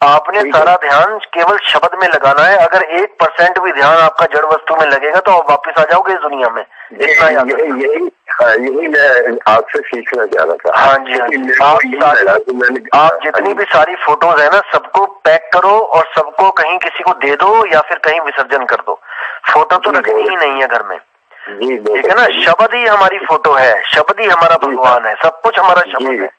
आपने सारा ध्यान केवल शब्द में लगाना है। अगर 1% भी ध्यान आपका जड़ वस्तु में लगेगा तो आप वापस आ जाओगे इस दुनिया में। इतना यही मैं आपसे सीखना चाह रहा था। हाँ जी, आप जितनी भी सारी फोटोज है ना, सबको पैक करो और सबको कहीं किसी को दे दो या फिर कहीं विसर्जन कर दो। फोटो तो रखनी ही नहीं है घर में, ठीक है ना। शब्द ही हमारी फोटो है, शब्द ही हमारा भगवान है, सब कुछ हमारा शब्द है,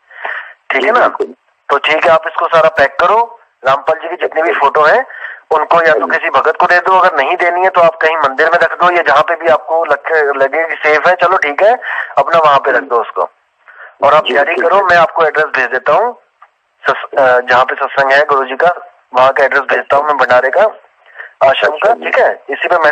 ठीक है ना। तो ठीक है, आप इसको सारा पैक करो। रामपाल जी की जितनी भी फोटो है उनको या तो किसी भगत को दे दो, अगर नहीं देनी है तो आप कहीं मंदिर में रख दो, या जहाँ पे भी आपको लगे कि सेफ है, चलो ठीक है, अपना वहां पे रख दो उसको। और आप तैयारी करो, मैं आपको एड्रेस भेज देता हूँ जहाँ पे सत्संग है गुरु जी का, वहां का एड्रेस भेजता हूँ मैं, भंडारे का, आश्रम का, ठीक है। इसी पे मैं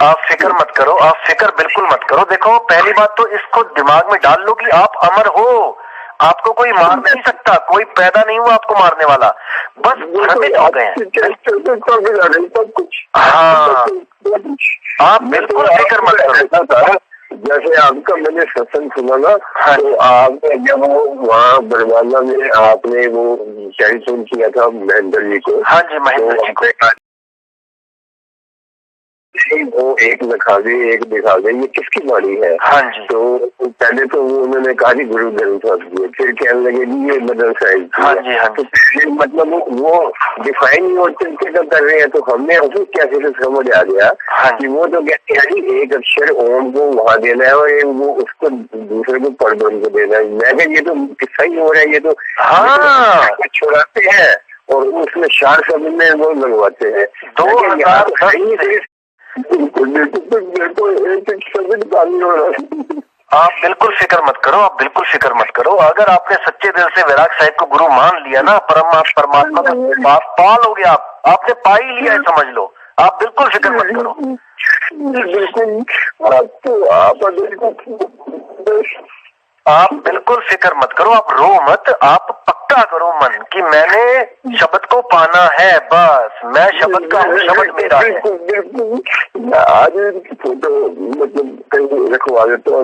आप फिक्र मत करो, आप फिक्र बिल्कुल मत करो। देखो पहली बात तो इसको दिमाग में डाल लो कि आप अमर हो, आपको कोई मार नहीं सकता, कोई पैदा नहीं हुआ आपको मारने वाला, बस भ्रमित हो गए हैं। हाँ, आप बिल्कुल फिक्र मत करो। जैसे आपका मैंने सत्संग सुना ना, तो आपने जब वो वहाँ बरवाला में आपने वो टेलीफोन किया था महेंद्र जी को। हाँ जी, महेंद्र जी को। वो एक दिखा दे, एक दिखा दे, ये किसकी बाणी है? हाँ जी। तो पहले तो वो उन्होंने कहा कि गुरु ग्रंथ साहब जी, फिर कहने लगे जी ये मदर साहिब। हाँ जी, हाँ तो पहले मतलब वो डिफाइन ही होते कर रहे हैं, तो हमने उसे कैसे से समझ आ गया कि वो तो कहते हैं जी एक अक्षर ओम को वहाँ देना है और वो उसको दूसरे को पढ़ को देना है। मैं कहा ये तो किस्सा ही हो रहा है, ये तो छुड़ाते हैं और उसमें 4 शब्द में वो लगवाते हैं। 2010 आप बिल्कुल फिक्र मत करो, आप बिल्कुल फिक्र मत करो। अगर आपने सच्चे दिल से वैराग साहिब को गुरु मान लिया ना, परमात्मा का पा लोगे आपने पा ही लिया है, समझ लो। आप बिल्कुल फिक्र मत करो। आप बिल्कुल फिक्र मत करो, आप रो मत, आप पक्का करो मन कि मैंने शब्द को पाना है, बस मैं शब्द का हूँ, शब्द मेरा है। आज फोटो मतलब कहीं रखवा देता हूँ।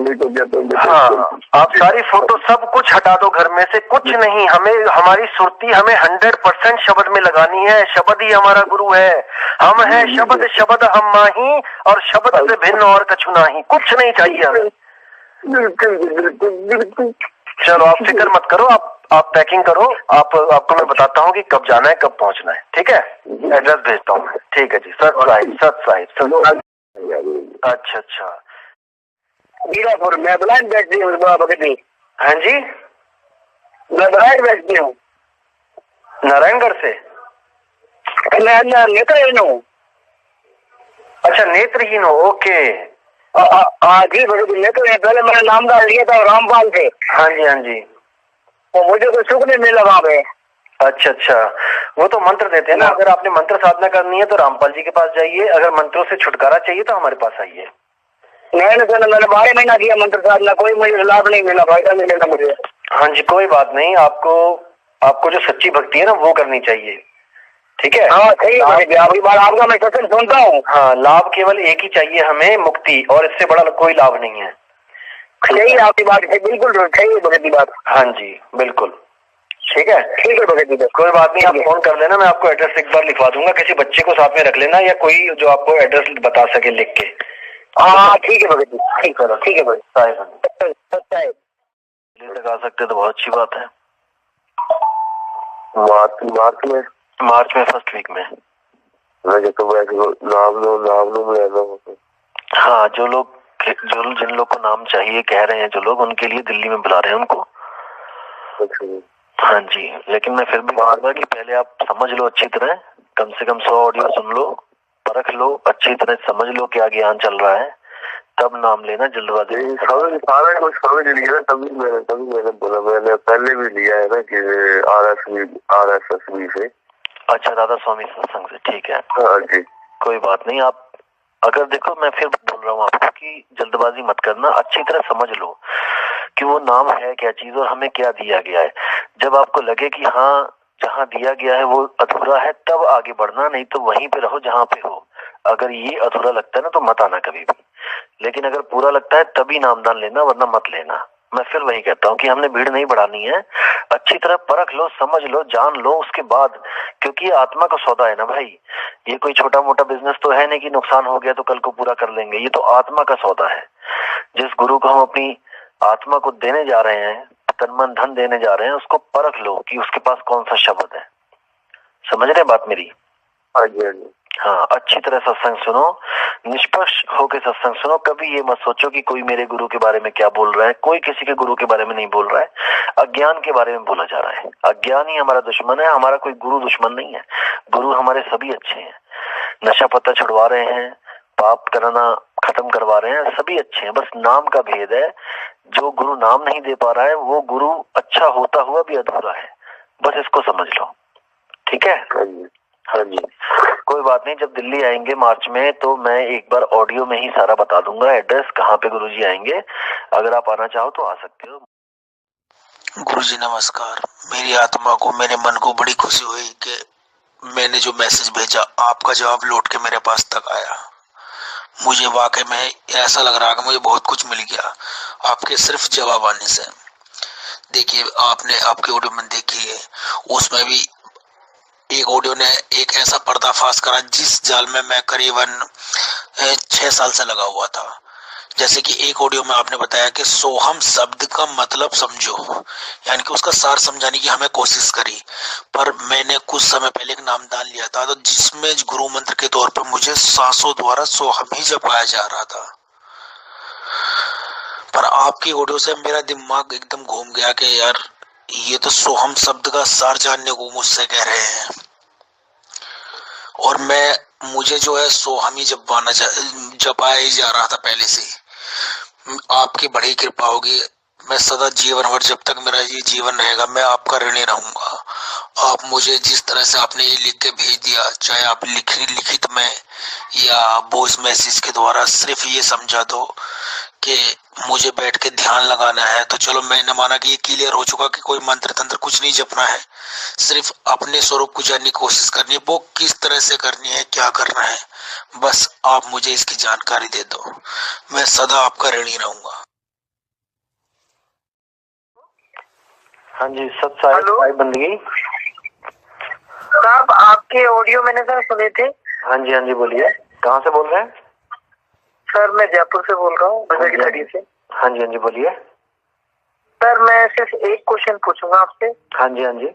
हाँ, आप सारी फोटो सब कुछ हटा दो घर में से, कुछ नहीं। हमें हमारी सुरती हमें 100% शब्द में लगानी है। शब्द ही हमारा गुरु है, हम है शब्द, शब्द हम माही, और शब्द से भिन्न और कछु नहीं, कुछ नहीं चाहिए हमें। बिल्कुल। चलो आप फिक्र मत करो, आप पैकिंग करो। आपको मैं बताता हूँ कि कब जाना है, कब पहुँचना है, ठीक है? एड्रेस भेजता हूँ मैं, ठीक है जी। सत साहिब। अच्छा। मीरापुर मैं ब्लाइंड बैठती हूँ बाबा। हाँ जी, मैं ब्लाइंड बैठती हूँ नारायणगढ़ से। नेत्रहीन हूँ। अच्छा, नेत्रहीन हो, ओके। जी नेत्रहीन। पहले मैंने नाम डाल लिया था रामपाल से। हाँ जी। तो मुझे कोई सुख नहीं मिला वहाँ पे। अच्छा, वो तो मंत्र देते हैं ना। अगर आपने मंत्र साधना करनी है तो रामपाल जी के पास जाइए, अगर मंत्रों से छुटकारा चाहिए तो हमारे पास आइए। मैंने 12 महीना किया मंत्र साधना, कोई मुझे लाभ नहीं मिला, फायदा नहीं मिला मुझे। हाँ जी, कोई बात नहीं। आपको जो सच्ची भक्ति है ना वो करनी चाहिए, ठीक है? हाँ सही है, आपकी बात, आपका मैं सत्संग सुनता हूँ। हाँ, लाभ केवल एक ही चाहिए हमें, मुक्ति, और इससे बड़ा कोई लाभ नहीं है। सही है आपकी बात, बिल्कुल सही है भगत की बात। हाँ जी, बिल्कुल ठीक है भगत जी। कोई बात नहीं, आप फोन कर लेना, मैं आपको एड्रेस एक बार लिखवा दूंगा, किसी बच्चे को साथ में रख लेना या कोई जो आपको एड्रेस बता सके लिख के। हाँ ठीक है भगत जी, ठीक है भगत। लगा सकते तो बहुत अच्छी बात है। मार्च में फर्स्ट वीक में हाँ, जिन लोग को नाम चाहिए कह रहे हैं, जो लोग उनके लिए दिल्ली में बुला रहे हैं उनको। हाँ जी, लेकिन मैं फिर भी कहूँगा कि पहले आप समझ लो अच्छी तरह, कम से कम 100 ऑडियो सुन लो, परख लो, अच्छी तरह समझ लो क्या ज्ञान चल रहा है, तब नाम लेना। जल्दबाजी सारा कुछ समझ लिया ना, तभी मैंने बोला। मैंने पहले भी लिया है ना कि RSSB से। अच्छा, राधा स्वामी सत्संग से, ठीक है। हाँ जी, कोई बात नहीं। आप अगर देखो, मैं फिर बोल रहा हूँ आपको कि जल्दबाजी मत करना, अच्छी तरह समझ लो कि वो नाम है क्या चीज और हमें क्या दिया गया है। जब आपको लगे कि हाँ, जहाँ दिया गया है वो अधूरा है, तब आगे बढ़ना, नहीं तो वहीं पे रहो जहाँ पे हो। अगर ये अधूरा लगता है ना तो मत आना कभी भी, लेकिन अगर पूरा लगता है तभी नामदान लेना, वरना मत लेना। मैं फिर वही कहता हूँ कि हमने भीड़ नहीं बढ़ानी है, अच्छी तरह परख लो, समझ लो, जान लो, उसके बाद, क्योंकि ये आत्मा का सौदा है ना भाई। ये कोई छोटा मोटा बिजनेस तो है नहीं कि नुकसान हो गया तो कल को पूरा कर लेंगे। ये तो आत्मा का सौदा है। जिस गुरु को हम अपनी आत्मा को देने जा रहे हैं, तन मन धन देने जा रहे हैं, उसको परख लो कि उसके पास कौन सा शब्द है। समझ रहे बात मेरी? हाँ, अच्छी तरह सत्संग सुनो, निष्पक्ष होकर सत्संग सुनो। कभी ये मत सोचो कि कोई मेरे गुरु के बारे में क्या बोल रहा है। कोई किसी के गुरु के बारे में नहीं बोल रहा है, अज्ञान के बारे में बोला जा रहा है। अज्ञान ही हमारा दुश्मन है, हमारा कोई गुरु दुश्मन नहीं है। गुरु हमारे सभी अच्छे हैं, नशा पत्ता छुड़वा रहे हैं, पाप करना खत्म करवा रहे हैं, सभी अच्छे हैं। बस नाम का भेद है। जो गुरु नाम नहीं दे पा रहा है वो गुरु अच्छा होता हुआ भी अधूरा है। बस इसको समझ लो, ठीक है? हाँ जी। कोई बात नहीं, जब दिल्ली आएंगे मार्च में तो मैं एक बार ऑडियो में ही सारा बता दूंगा, एड्रेस कहाँ पे गुरुजी आएंगे। अगर आप आना चाहो तो आ सकते हो। गुरुजी नमस्कार। मेरी आत्मा को, मेरे मन को बड़ी खुशी हुई कि मैंने जो मैसेज भेजा आपका जवाब लौट के मेरे पास तक आया। मुझे वाकई में ऐसा लग रहा कि मुझे बहुत कुछ मिल गया आपके सिर्फ जवाब आने से। देखिए, आपने आपके ऑडियो में देखी है, उसमें भी एक ऑडियो ने एक ऐसा पर्दाफाश करा जिस जाल में मैं करीबन 6 साल से लगा हुआ था। जैसे कि एक ऑडियो में आपने बताया कि सोहम शब्द का मतलब समझो, यानी कि उसका सार समझाने की हमें कोशिश करी। पर मैंने कुछ समय पहले एक नामदान लिया था तो जिसमें गुरु मंत्र के तौर पर मुझे सांसों द्वारा सोहम ही जपाया जा रहा था। पर आपकी ऑडियो से मेरा दिमाग एकदम घूम गया कि यार ये तो सोहम शब्द का सार जानने को मुझसे कह रहे हैं, और मुझे जो है सोहम ही जपाया ही जा रहा था पहले से ही। आपकी बड़ी कृपा होगी, मैं सदा जीवन भर जब तक मेरा ये जीवन रहेगा मैं आपका ऋणी रहूंगा। आप मुझे जिस तरह से आपने ये लिख के भेज दिया, चाहे आप लिखित में या वॉइस मैसेज के द्वारा, सिर्फ ये समझा दो कि मुझे बैठ के ध्यान लगाना है, तो चलो मैंने माना कि ये क्लियर हो चुका कि कोई मंत्र तंत्र कुछ नहीं जपना है, सिर्फ अपने स्वरूप को जानने की कोशिश करनी है। वो किस तरह से करनी है, क्या करना है, बस आप मुझे इसकी जानकारी दे दो, मैं सदा आपका ऋणी रहूंगा। हाँ जी, सत साई बंदगी साहब, आपके ऑडियो मैंने सर सुने थे। हाँ जी, हाँ जी, बोलिए, कहाँ से बोल रहे हैं? सर मैं जयपुर से बोल रहा हूँ, की तड़ी से। हाँ जी, हाँ जी, बोलिए। सर मैं सिर्फ एक क्वेश्चन पूछूंगा आपसे। हाँ जी, हाँ जी।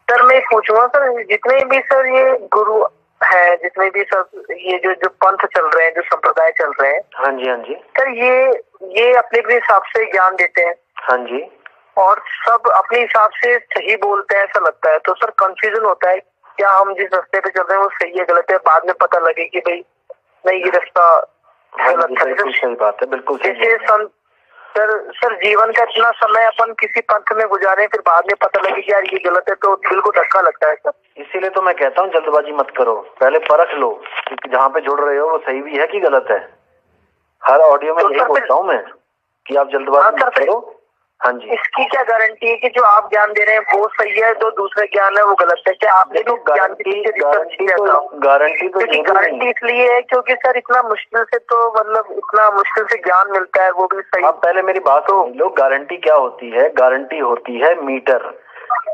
सर मैं पूछूंगा सर, जितने भी सर ये गुरु है, जितने भी सर ये जो पंथ चल रहे हैं, जो संप्रदाय चल रहे हैं, हाँ जी, हाँ जी, सर ये अपने अपने हिसाब से ज्ञान देते हैं। हाँ जी, और सब अपने हिसाब से सही बोलते हैं ऐसा लगता है। तो सर कंफ्यूजन होता है, क्या हम जिस रास्ते पे चल रहे हैं वो सही है गलत है, बाद में पता लगे कि भाई नहीं ये रास्ता गलत है। बिल्कुल सही बात है, बिल्कुल सही। सर जीवन का इतना समय अपन किसी पंथ में गुजारे, फिर बाद में पता लगे कि यार ये गलत है, तो दिल को धक्का लगता है सर। इसीलिए तो मैं कहता हूँ जल्दबाजी मत करो, पहले परख लो कि जहाँ पे जुड़ रहे हो वो सही भी है कि गलत है। हर ऑडियो में यही बोलता हूँ मैं कि आप जल्दबाजी मत करो। हाँ जी, इसकी क्या गारंटी है कि जो आप ज्ञान दे रहे हैं वो सही है, जो दूसरा ज्ञान है वो गलत है? क्या आपने तो गारंटी इसलिए है क्योंकि सर इतना मुश्किल से, तो मतलब इतना मुश्किल से ज्ञान मिलता है, वो भी सही। आप पहले मेरी बात सुन लो, गारंटी क्या होती है? गारंटी होती है मीटर।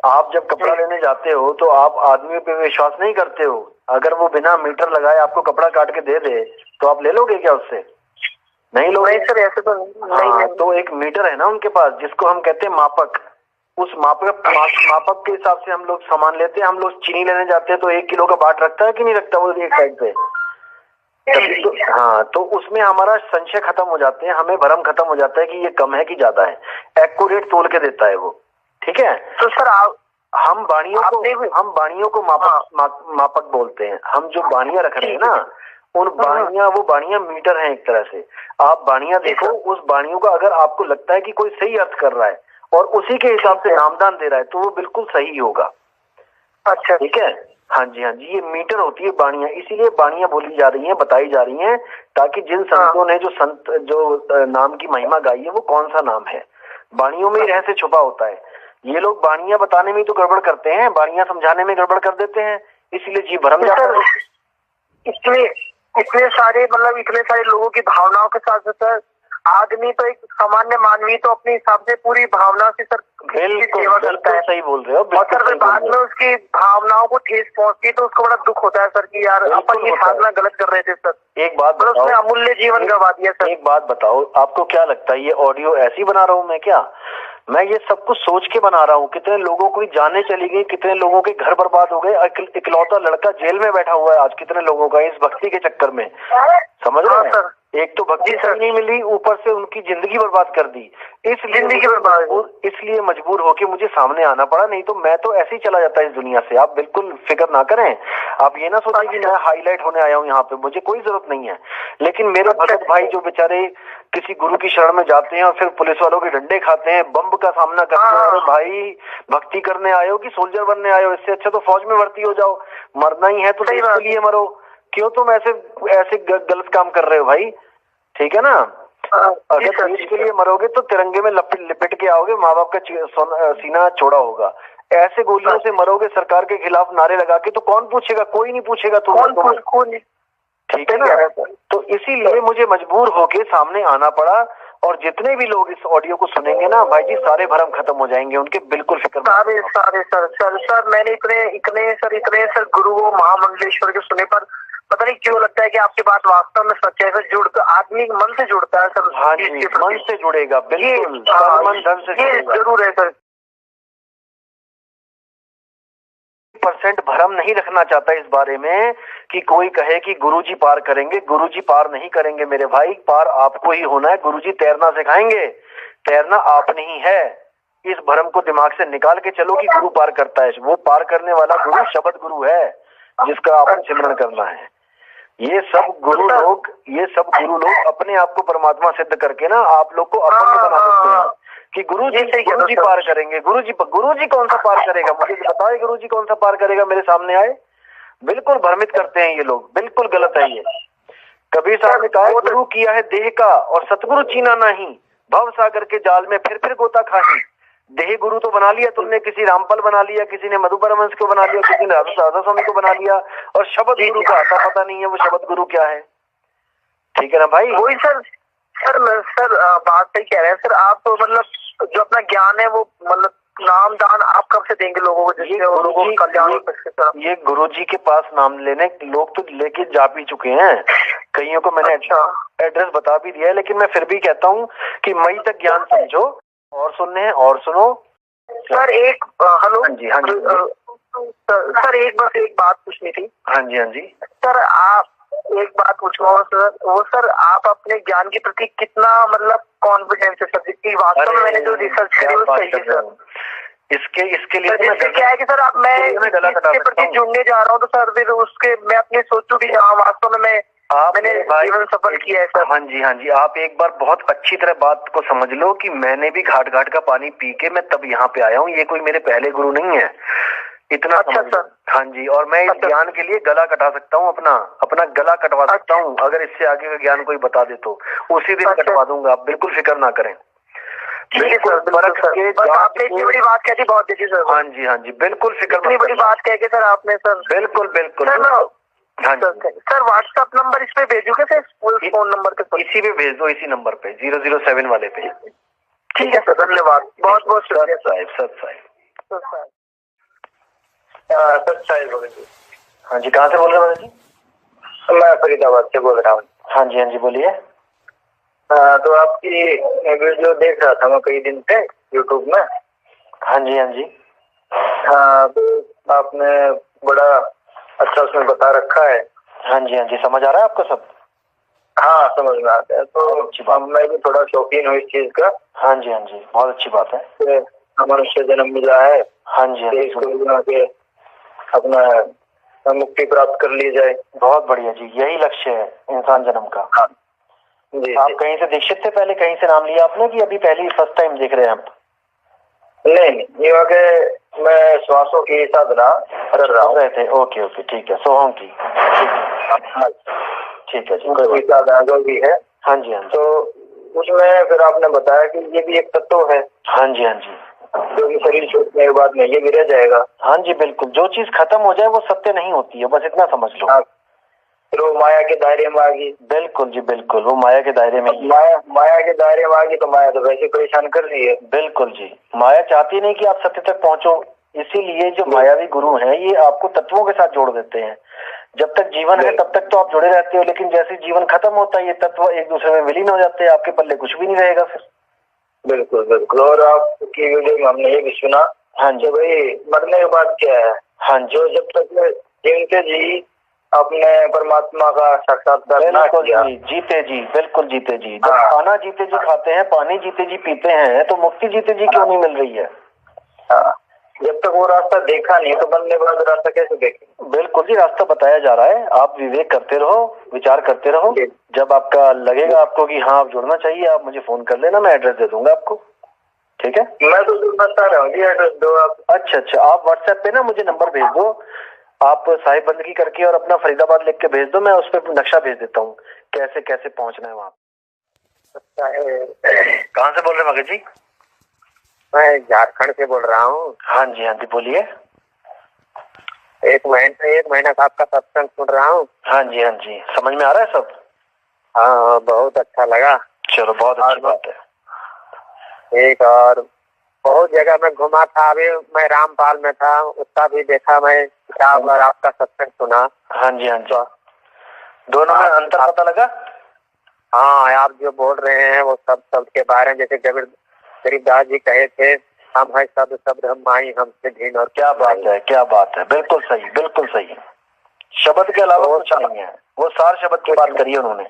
आप जब कपड़ा लेने जाते हो तो आप आदमी पे विश्वास नहीं करते हो, अगर वो बिना मीटर लगाए आपको कपड़ा काट के दे दे तो आप ले लोगे क्या उससे? नहीं लोगे। नहीं सर, ऐसे तो नहीं। तो एक मीटर है ना उनके पास, जिसको हम कहते हैं मापक। उस मापक के हिसाब से हम लोग सामान लेते हैं। हम लोग चीनी लेने जाते हैं तो 1 किलो का बाट रखता है कि नहीं रखता वो एक साइड पे? तो उसमें हमारा संशय खत्म हो जाते हैं, हमें भ्रम खत्म हो जाता है कि ये कम है कि ज्यादा है। एक्यूरेट तोल के देता है वो, ठीक है। तो सर हम बाणियों को मापक बोलते हैं। हम जो बाणियां रख रहे हैं ना, उन वो बाणियां मीटर हैं एक तरह से। आप बाणियां देखो, उस बाणियों का अगर आपको लगता है कि कोई सही अर्थ कर रहा है और उसी के हिसाब से नामदान दे रहा है तो वो बिल्कुल सही होगा। अच्छा, ठीक है। हाँ जी, हाँ जी, ये मीटर होती है बाणियां। इसीलिए बाणियां बोली जा रही हैं, बताई जा रही हैं, ताकि जिन संतों ने जो नाम की महिमा गाई है वो कौन सा नाम है, बाणियों में ही रहस्य छुपा होता है। ये लोग बाणियां बताने में तो गड़बड़ करते हैं, बाणियां समझाने में गड़बड़ कर देते हैं, इसीलिए जी भरम जाता है। इतने सारे लोगों की भावनाओं के साथ सर, आदमी तो एक सामान्य मानवीय तो अपने हिसाब से पूरी भावना से सर सेवा करता है। सही बोल रहे हो। और सर बाद में उसकी भावनाओं को ठेस पहुंचती है तो उसको बड़ा दुख होता है सर कि यार अपन ये साधना गलत कर रहे थे सर। एक बात बताओ, उसने अमूल्य जीवन गवा दिया सर। एक बात बताओ, आपको क्या लगता है ये ऑडियो ऐसी बना रहा हूँ मैं क्या? मैं ये सब कुछ सोच के बना रहा हूँ। कितने लोगों को जाने चली गई, कितने लोगों के घर बर्बाद हो गए, इकलौता लड़का जेल में बैठा हुआ है आज कितने लोगों का, इस भक्ति के चक्कर में। समझ रहे हैं? एक तो भक्ति नहीं मिली, ऊपर से उनकी जिंदगी बर्बाद कर दी। इसलिए मजबूर होके मुझे सामने आना पड़ा, नहीं तो मैं तो ऐसे ही चला जाता इस दुनिया से। आप बिल्कुल फिक्र ना करें, आप ये ना सोचें कि मैं हाईलाइट होने आया हूँ यहाँ पे, मुझे कोई जरूरत नहीं है। लेकिन मेरे भगत भाई जो बेचारे किसी गुरु की शरण में जाते हैं और फिर पुलिस वालों के डंडे खाते हैं, बम का सामना करते हैं, अरे भाई भक्ति करने आए हो कि सोल्जर बनने आए हो? इससे अच्छा तो फौज में भर्ती हो जाओ, मरना ही है तो देश के लिए मरो, क्यों तुम ऐसे गलत काम कर रहे हो भाई? ठीक है ना, अगर देश के लिए मरोगे तो तिरंगे में लिपट के आओगे, माँ बाप का सीना छोड़ा होगा। ऐसे गोलियों से मरोगे सरकार के खिलाफ नारे लगा के, तो कौन पूछेगा? कोई नहीं पूछेगा तुम्हें, ठीक है ना। तो इसीलिए मुझे मजबूर होके सामने आना पड़ा, और जितने भी लोग इस ऑडियो को सुनेंगे ना भाई जी, सारे भरम खत्म हो जाएंगे उनके, बिल्कुल फिक्र। सारे सर मैंने इतने गुरुओं महामंडलेश्वर के सुने, पर पता नहीं क्यों लगता है कि आपकी बात वास्तव में सच है। सर आदमी मन से जुड़ता है सर। हाँ जी, मन से जुड़ेगा, बिल्कुल मन धन से जरूर है सर। % भरम नहीं रखना चाहता इस बारे में कि कोई कहे कि गुरुजी पार करेंगे। गुरुजी पार नहीं करेंगे मेरे भाई, पार आपको ही होना है। गुरुजी तैरना सिखाएंगे, तैरना आपने ही है। इस भरम को दिमाग से निकाल के चलो कि गुरु पार करता है। वो पार करने वाला गुरु शब्द गुरु है, जिसका आपको सिमरन करना है। ये सब गुरु लोग अपने आप को परमात्मा सिद्ध करके ना आप लोग को अपने बना देते हैं कि गुरुजी पार करेंगे। गुरुजी कौन सा पार करेगा? मुझे बताओ, गुरुजी कौन सा पार करेगा? मेरे सामने आए। बिल्कुल भ्रमित करते हैं ये लोग, बिल्कुल गलत है ये। कबीर साहब ने कहा, गुरु किया है देह का और सतगुरु चीना नहीं, भव सागर के जाल में फिर गोता खाही। देह गुरु तो बना लिया तुमने, किसी रामपाल बना लिया, किसी ने मधु परमहंस को बना लिया, किसी ने राधा स्वामी को बना लिया, और शब्द गुरु का आता पता नहीं है वो शब्द गुरु क्या है। ठीक है ना भाई? वही सर बात सही कह रहे हैं सर आप। तो मतलब जो अपना ज्ञान है वो मतलब नाम दान आप कब से देंगे लोगों को, जिससे लोगों को कल्याण हो सके? ये गुरुजी के पास नाम लेने लोग तो लेके जा भी चुके हैं, कईयों को मैंने एड्रेस बता भी दिया है। लेकिन मैं फिर भी कहता हूँ कि मई तक ज्ञान समझो, और सुनने हैं और सुनो सर। एक हेलो, हाँ जी सर एक बात पूछनी थी। हाँ जी सर आप एक बात पूछना सर, वो सर आप अपने ज्ञान के प्रति कितना मतलब कॉन्फिडेंस है सर? कि वास्तव में मैंने जो रिसर्च करी वो सही है सर। इसके लिए क्या है कि सर अब मैं इसके प्रति जुड़ने जा रहा हूँ, तो सर फिर उसके मैं अपने सोचूं कि हाँ वास्तव में मैंने जीवन सफल किया है सर। हाँ जी आप एक बार बहुत अच्छी तरह बात को समझ लो कि मैंने भी घाट का पानी पी के मैं तब यहाँ पे आया हूँ। ये कोई मेरे पहले गुरु नहीं है, इतना अच्छा सर। हाँ जी, और मैं इस ज्ञान के लिए गला कटा सकता हूँ, अपना गला कटवा सकता हूँ। अगर इससे आगे का ज्ञान कोई बता दे तो उसी दिन कटवा दूंगा, आप बिल्कुल फिक्र ना करें। बिल्कुल आपने इतनी बड़ी बात कह दी, बहुत अच्छी सर। हाँ जी बिल्कुल फिक्र, इतनी बड़ी बात कह के सर आपने सर। बिल्कुल हाँ सर व्हाट्सएप नंबर इस पे भेजोगे सर, फोन नंबर पे? इसी पे भेज दो, इसी नंबर पे 007 वाले पे। ठीक है सर, धन्यवाद, बहुत बहुत शुक्रिया सर साहिब। हाँ जी, कहाँ से बोल रहे हैं जी? मैं फरीदाबाद से बोल रहा हूँ। हाँ जी बोलिए। तो आपकी वीडियो देख रहा था मैं कई दिन से यूट्यूब में। हाँ जी तो आपने बड़ा अच्छा उसमें बता रखा है। हाँ जी समझ आ रहा है आपको सब? हाँ समझ में आता है। तो मैं भी थोड़ा शौकीन हूँ इस चीज का। हाँ जी बहुत अच्छी बात है। मनुष्य जन्म मिला है, हाँ जी के अपना मुक्ति प्राप्त कर ली जाए। बहुत बढ़िया जी, यही लक्ष्य है इंसान जन्म का। हाँ जी। आप कहीं से दीक्षित थे पहले, कहीं से नाम लिया आपने, कि अभी पहली फर्स्ट टाइम देख रहे हैं आप? नहीं ये आगे मैं श्वासों की साधना कर रहे थे। ओके ठीक है, सोहम की। ठीक है जी, साधना जो भी है। हाँ जी तो उसमें फिर आपने बताया कि ये भी एक तत्व है। हाँ जी जो भी शरीर छूटने के बाद में ये भी रह जाएगा। हाँ जी बिल्कुल, जो चीज खत्म हो जाए वो सत्य नहीं होती है, बस इतना समझ लो। फिर वो माया के दायरे में आ गई। बिल्कुल जी बिल्कुल, वो माया के दायरे में। माया के दायरे में आ गई तो माया तो वैसे परेशान कर रही है। बिल्कुल जी, माया चाहती नहीं कि आप सत्य तक पहुंचो, इसीलिए जो मायावी गुरु हैं ये आपको तत्वों के साथ जोड़ देते हैं। जब तक जीवन है तब तक तो आप जुड़े रहते हो, लेकिन जैसे जीवन खत्म होता है ये तत्व एक दूसरे में विलीन हो जाते हैं, आपके पल्ले कुछ भी नहीं रहेगा फिर। बिल्कुल। और आपकी वीडियो में हमने ये भी सुना, हाँ जी भाई मरने के बाद क्या है। हाँ जी, जो जब तक जीवते जी अपने परमात्मा का साक्षात्कार ना किया। जीते जी, बिल्कुल जीते जी। जब खाना जीते जी खाते हैं, पानी जीते जी पीते हैं, तो मुक्ति जीते जी क्यों नहीं मिल रही है? जब तक वो रास्ता देखा नहीं तो बंदे बाद रास्ता कैसे देखे? बिल्कुल जी, रास्ता बताया जा रहा है। आप विवेक करते रहो, विचार करते रहो। जब आपका लगेगा आपको कि हाँ आप जुड़ना चाहिए, आप मुझे फोन कर लेना, मैं एड्रेस दे दूंगा आपको। ठीक है, मैं तो बता रहा हूँ, एड्रेस दो आप। अच्छा, आप व्हाट्सएप पे ना मुझे नंबर भेज दो, आप साहिब बंदगी करके और अपना फरीदाबाद लिख के भेज दो, मैं उस पर नक्शा भेज देता हूँ कैसे कैसे पहुंचना है वहाँ। कहाँ से बोल रहे हैं मगर जी? मैं झारखंड से बोल रहा हूँ। हाँ जी बोलिए। एक महीना से आपका सत्संग सुन रहा हूँ। हाँ जी समझ में आ रहा है सब? हाँ, बहुत अच्छा लगा। चलो, बहुत अच्छी बात है। एक और बहुत जगह में घुमा था, अभी मैं रामपाल में था, उसका भी देखा मैं किताब और आपका सत्संग सुना। हाँ जी दोनों में अंतर पता लगा? हाँ, आप जो बोल रहे हैं वो सब के बारे में, जैसे गरीबदास जी कहे थे, हम है सब हम माई हमसे भिन्न। और क्या बात है, बिल्कुल सही। शब्द के अलावा कुछ नहीं है, वो सार शब्द की बात करी उन्होंने,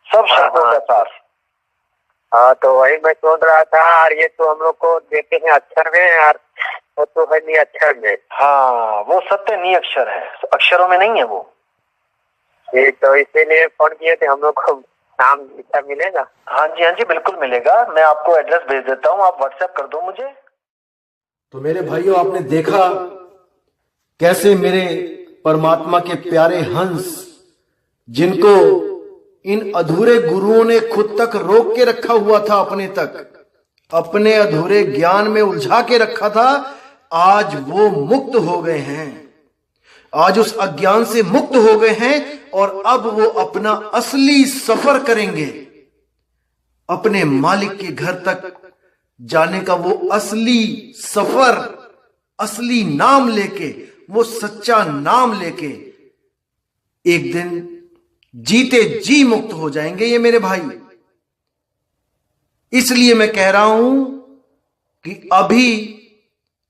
सब शब्दों का सार। हाँ, तो वही मैं सोच रहा था, और ये तो हम लोग को देते हैं अक्षर में यार, वो तो है नहीं अक्षर में। हाँ, वो सत्य नहीं अक्षर है, अक्षरों में नहीं है वो। तो इसीलिए फोन किए थे, हम लोग को नाम लिखा मिलेगा? हाँ जी बिल्कुल मिलेगा, मैं आपको एड्रेस भेज देता हूँ, आप व्हाट्सएप कर दो मुझे। तो मेरे भाइयों, आपने देखा कैसे मेरे परमात्मा के प्यारे हंस, जिनको इन अधूरे गुरुओं ने खुद तक रोक के रखा हुआ था, अपने अधूरे ज्ञान में उलझा के रखा था, आज वो मुक्त हो गए हैं। आज उस अज्ञान से मुक्त हो गए हैं और अब वो अपना असली सफर करेंगे। अपने मालिक के घर तक जाने का वो असली सफर, असली नाम लेके, वो सच्चा नाम लेके एक दिन जीते जी मुक्त हो जाएंगे ये मेरे भाई। इसलिए मैं कह रहा हूं कि अभी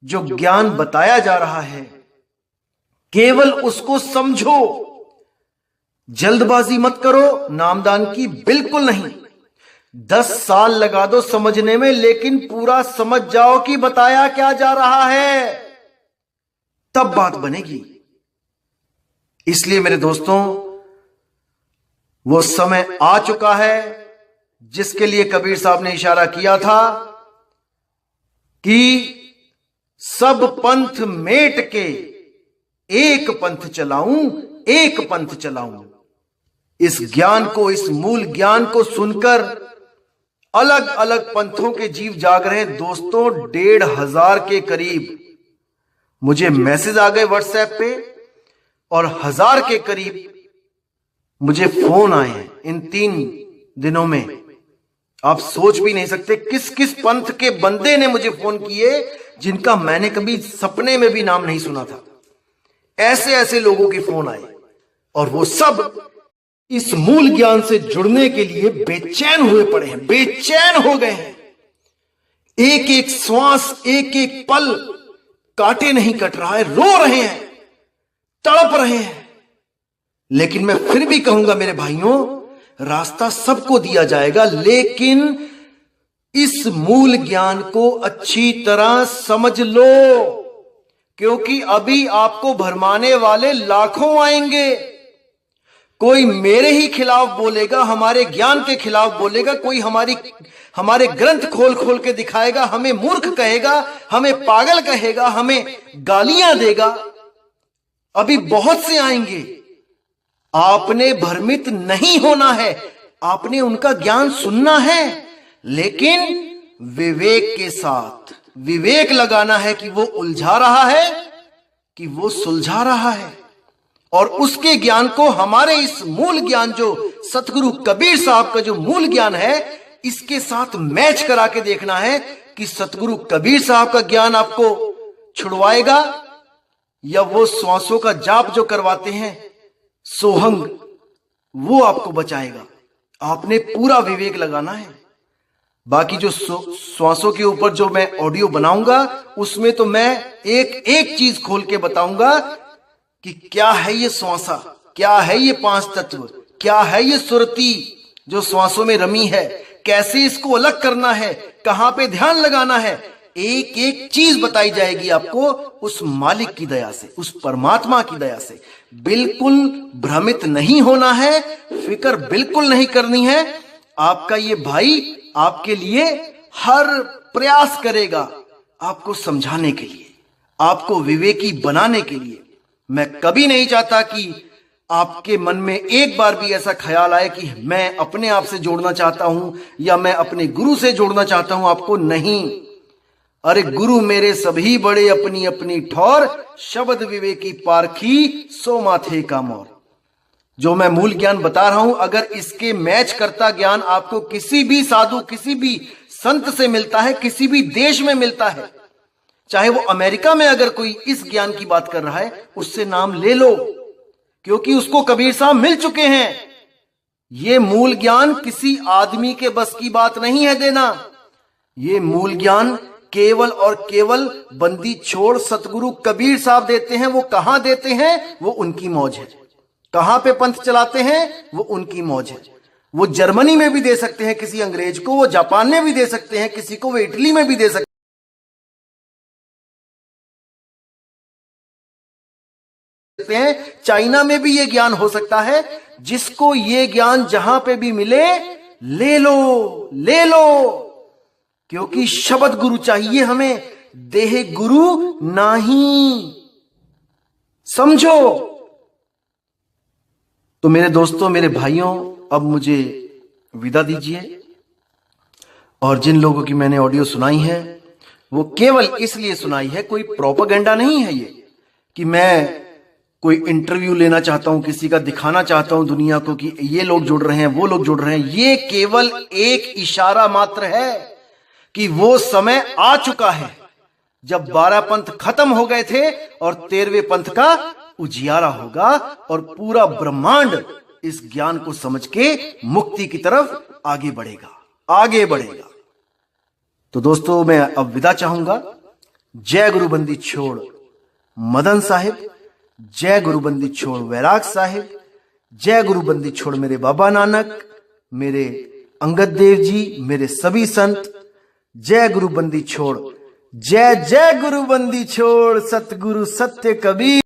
जो ज्ञान बताया जा रहा है, केवल उसको समझो, जल्दबाजी मत करो नामदान की, बिल्कुल नहीं। 10 साल लगा दो समझने में, लेकिन पूरा समझ जाओ कि बताया क्या जा रहा है, तब बात बनेगी। इसलिए मेरे दोस्तों, वो समय आ चुका है जिसके लिए कबीर साहब ने इशारा किया था कि सब पंथ मेट के एक पंथ चलाऊं। इस ज्ञान को, इस मूल ज्ञान को सुनकर अलग अलग पंथों के जीव जाग रहे हैं। दोस्तों, 1,500 के करीब मुझे मैसेज आ गए व्हाट्सएप पे और 1000 के करीब मुझे फोन आए हैं इन 3 दिनों में। आप सोच भी नहीं सकते किस किस पंथ के बंदे ने मुझे फोन किए, जिनका मैंने कभी सपने में भी नाम नहीं सुना था। ऐसे ऐसे लोगों के फोन आए और वो सब इस मूल ज्ञान से जुड़ने के लिए बेचैन हुए पड़े हैं, बेचैन हो गए हैं। एक एक श्वास, एक एक पल काटे नहीं कट रहा है, रो रहे हैं, तड़प रहे हैं। लेकिन मैं फिर भी कहूंगा मेरे भाइयों, रास्ता सबको दिया जाएगा, लेकिन इस मूल ज्ञान को अच्छी तरह समझ लो, क्योंकि अभी आपको भरमाने वाले लाखों आएंगे। कोई मेरे ही खिलाफ बोलेगा, हमारे ज्ञान के खिलाफ बोलेगा, कोई हमारे ग्रंथ खोल खोल के दिखाएगा, हमें मूर्ख कहेगा, हमें पागल कहेगा, हमें गालियां देगा। अभी बहुत से आएंगे। आपने भ्रमित नहीं होना है, आपने उनका ज्ञान सुनना है, लेकिन विवेक के साथ विवेक लगाना है कि वो उलझा रहा है कि वो सुलझा रहा है। और उसके ज्ञान को हमारे इस मूल ज्ञान, जो सतगुरु कबीर साहब का जो मूल ज्ञान है, इसके साथ मैच करा के देखना है कि सतगुरु कबीर साहब का ज्ञान आपको छुड़वाएगा या वो श्वासों का जाप जो करवाते हैं सोहंग, वो आपको बचाएगा। आपने पूरा विवेक लगाना है। बाकी जो श्वासों के ऊपर जो मैं ऑडियो बनाऊंगा, उसमें तो मैं एक एक चीज खोल के बताऊंगा कि क्या है ये श्वासा, क्या है ये 5 तत्व, क्या है ये सुरती जो श्वासों में रमी है, कैसे इसको अलग करना है, कहां पे ध्यान लगाना है, एक एक चीज बताई जाएगी आपको उस मालिक की दया से, उस परमात्मा की दया से। बिल्कुल भ्रमित नहीं होना है, फिक्र बिल्कुल नहीं करनी है। आपका ये भाई आपके लिए हर प्रयास करेगा आपको समझाने के लिए, आपको विवेकी बनाने के लिए। मैं कभी नहीं चाहता कि आपके मन में एक बार भी ऐसा ख्याल आए कि मैं अपने आप से जोड़ना चाहता हूं या मैं अपने गुरु से जोड़ना चाहता हूं आपको। नहीं, अरे गुरु मेरे सभी बड़े अपनी अपनी ठौर, शब्द विवेकी पारखी सो माथे का मोर। जो मैं मूल ज्ञान बता रहा हूं, अगर इसके मैच करता ज्ञान आपको किसी भी साधु, किसी भी संत से मिलता है, किसी भी देश में मिलता है, चाहे वो अमेरिका में अगर कोई इस ज्ञान की बात कर रहा है, उससे नाम ले लो, क्योंकि उसको कबीर साहब मिल चुके हैं। ये मूल ज्ञान किसी आदमी के बस की बात नहीं है देना। ये मूल ज्ञान केवल और केवल बंदी छोड़ सतगुरु कबीर साहब देते हैं। वो कहां देते हैं, वो उनकी मौज है। कहां पे पंथ चलाते हैं, वो उनकी मौज है। वो जर्मनी में भी दे सकते हैं किसी अंग्रेज को, वो जापान में भी दे सकते हैं किसी को, वो इटली में भी दे सकते हैं, चाइना में भी ये ज्ञान हो सकता है। जिसको ये ज्ञान जहां पे भी मिले ले लो, ले लो, क्योंकि शब्द गुरु चाहिए हमें, देह गुरु नहीं। समझो। तो मेरे दोस्तों, मेरे भाइयों, अब मुझे विदा दीजिए। और जिन लोगों की मैंने ऑडियो सुनाई है वो केवल इसलिए सुनाई है, कोई प्रोपेगेंडा नहीं है ये कि मैं कोई इंटरव्यू लेना चाहता हूं, किसी का दिखाना चाहता हूं दुनिया को कि ये लोग जुड़ रहे हैं, वो लोग जुड़ रहे हैं। ये केवल एक इशारा मात्र है कि वो समय आ चुका है जब 12 पंथ खत्म हो गए थे और 13वें पंथ का उजियारा होगा और पूरा ब्रह्मांड इस ज्ञान को समझ के मुक्ति की तरफ आगे बढ़ेगा, आगे बढ़ेगा। तो दोस्तों, मैं अब विदा चाहूंगा। जय गुरुबंदी छोड़ मदन साहिब, जय गुरुबंदी छोड़ वैराग साहिब, जय गुरुबंदी छोड़ मेरे बाबा नानक, मेरे अंगद देव जी, मेरे सभी संत। जय गुरुबंदी छोड़, जय जय गुरुबंदी छोड़, सतगुरु सत्य कबीर।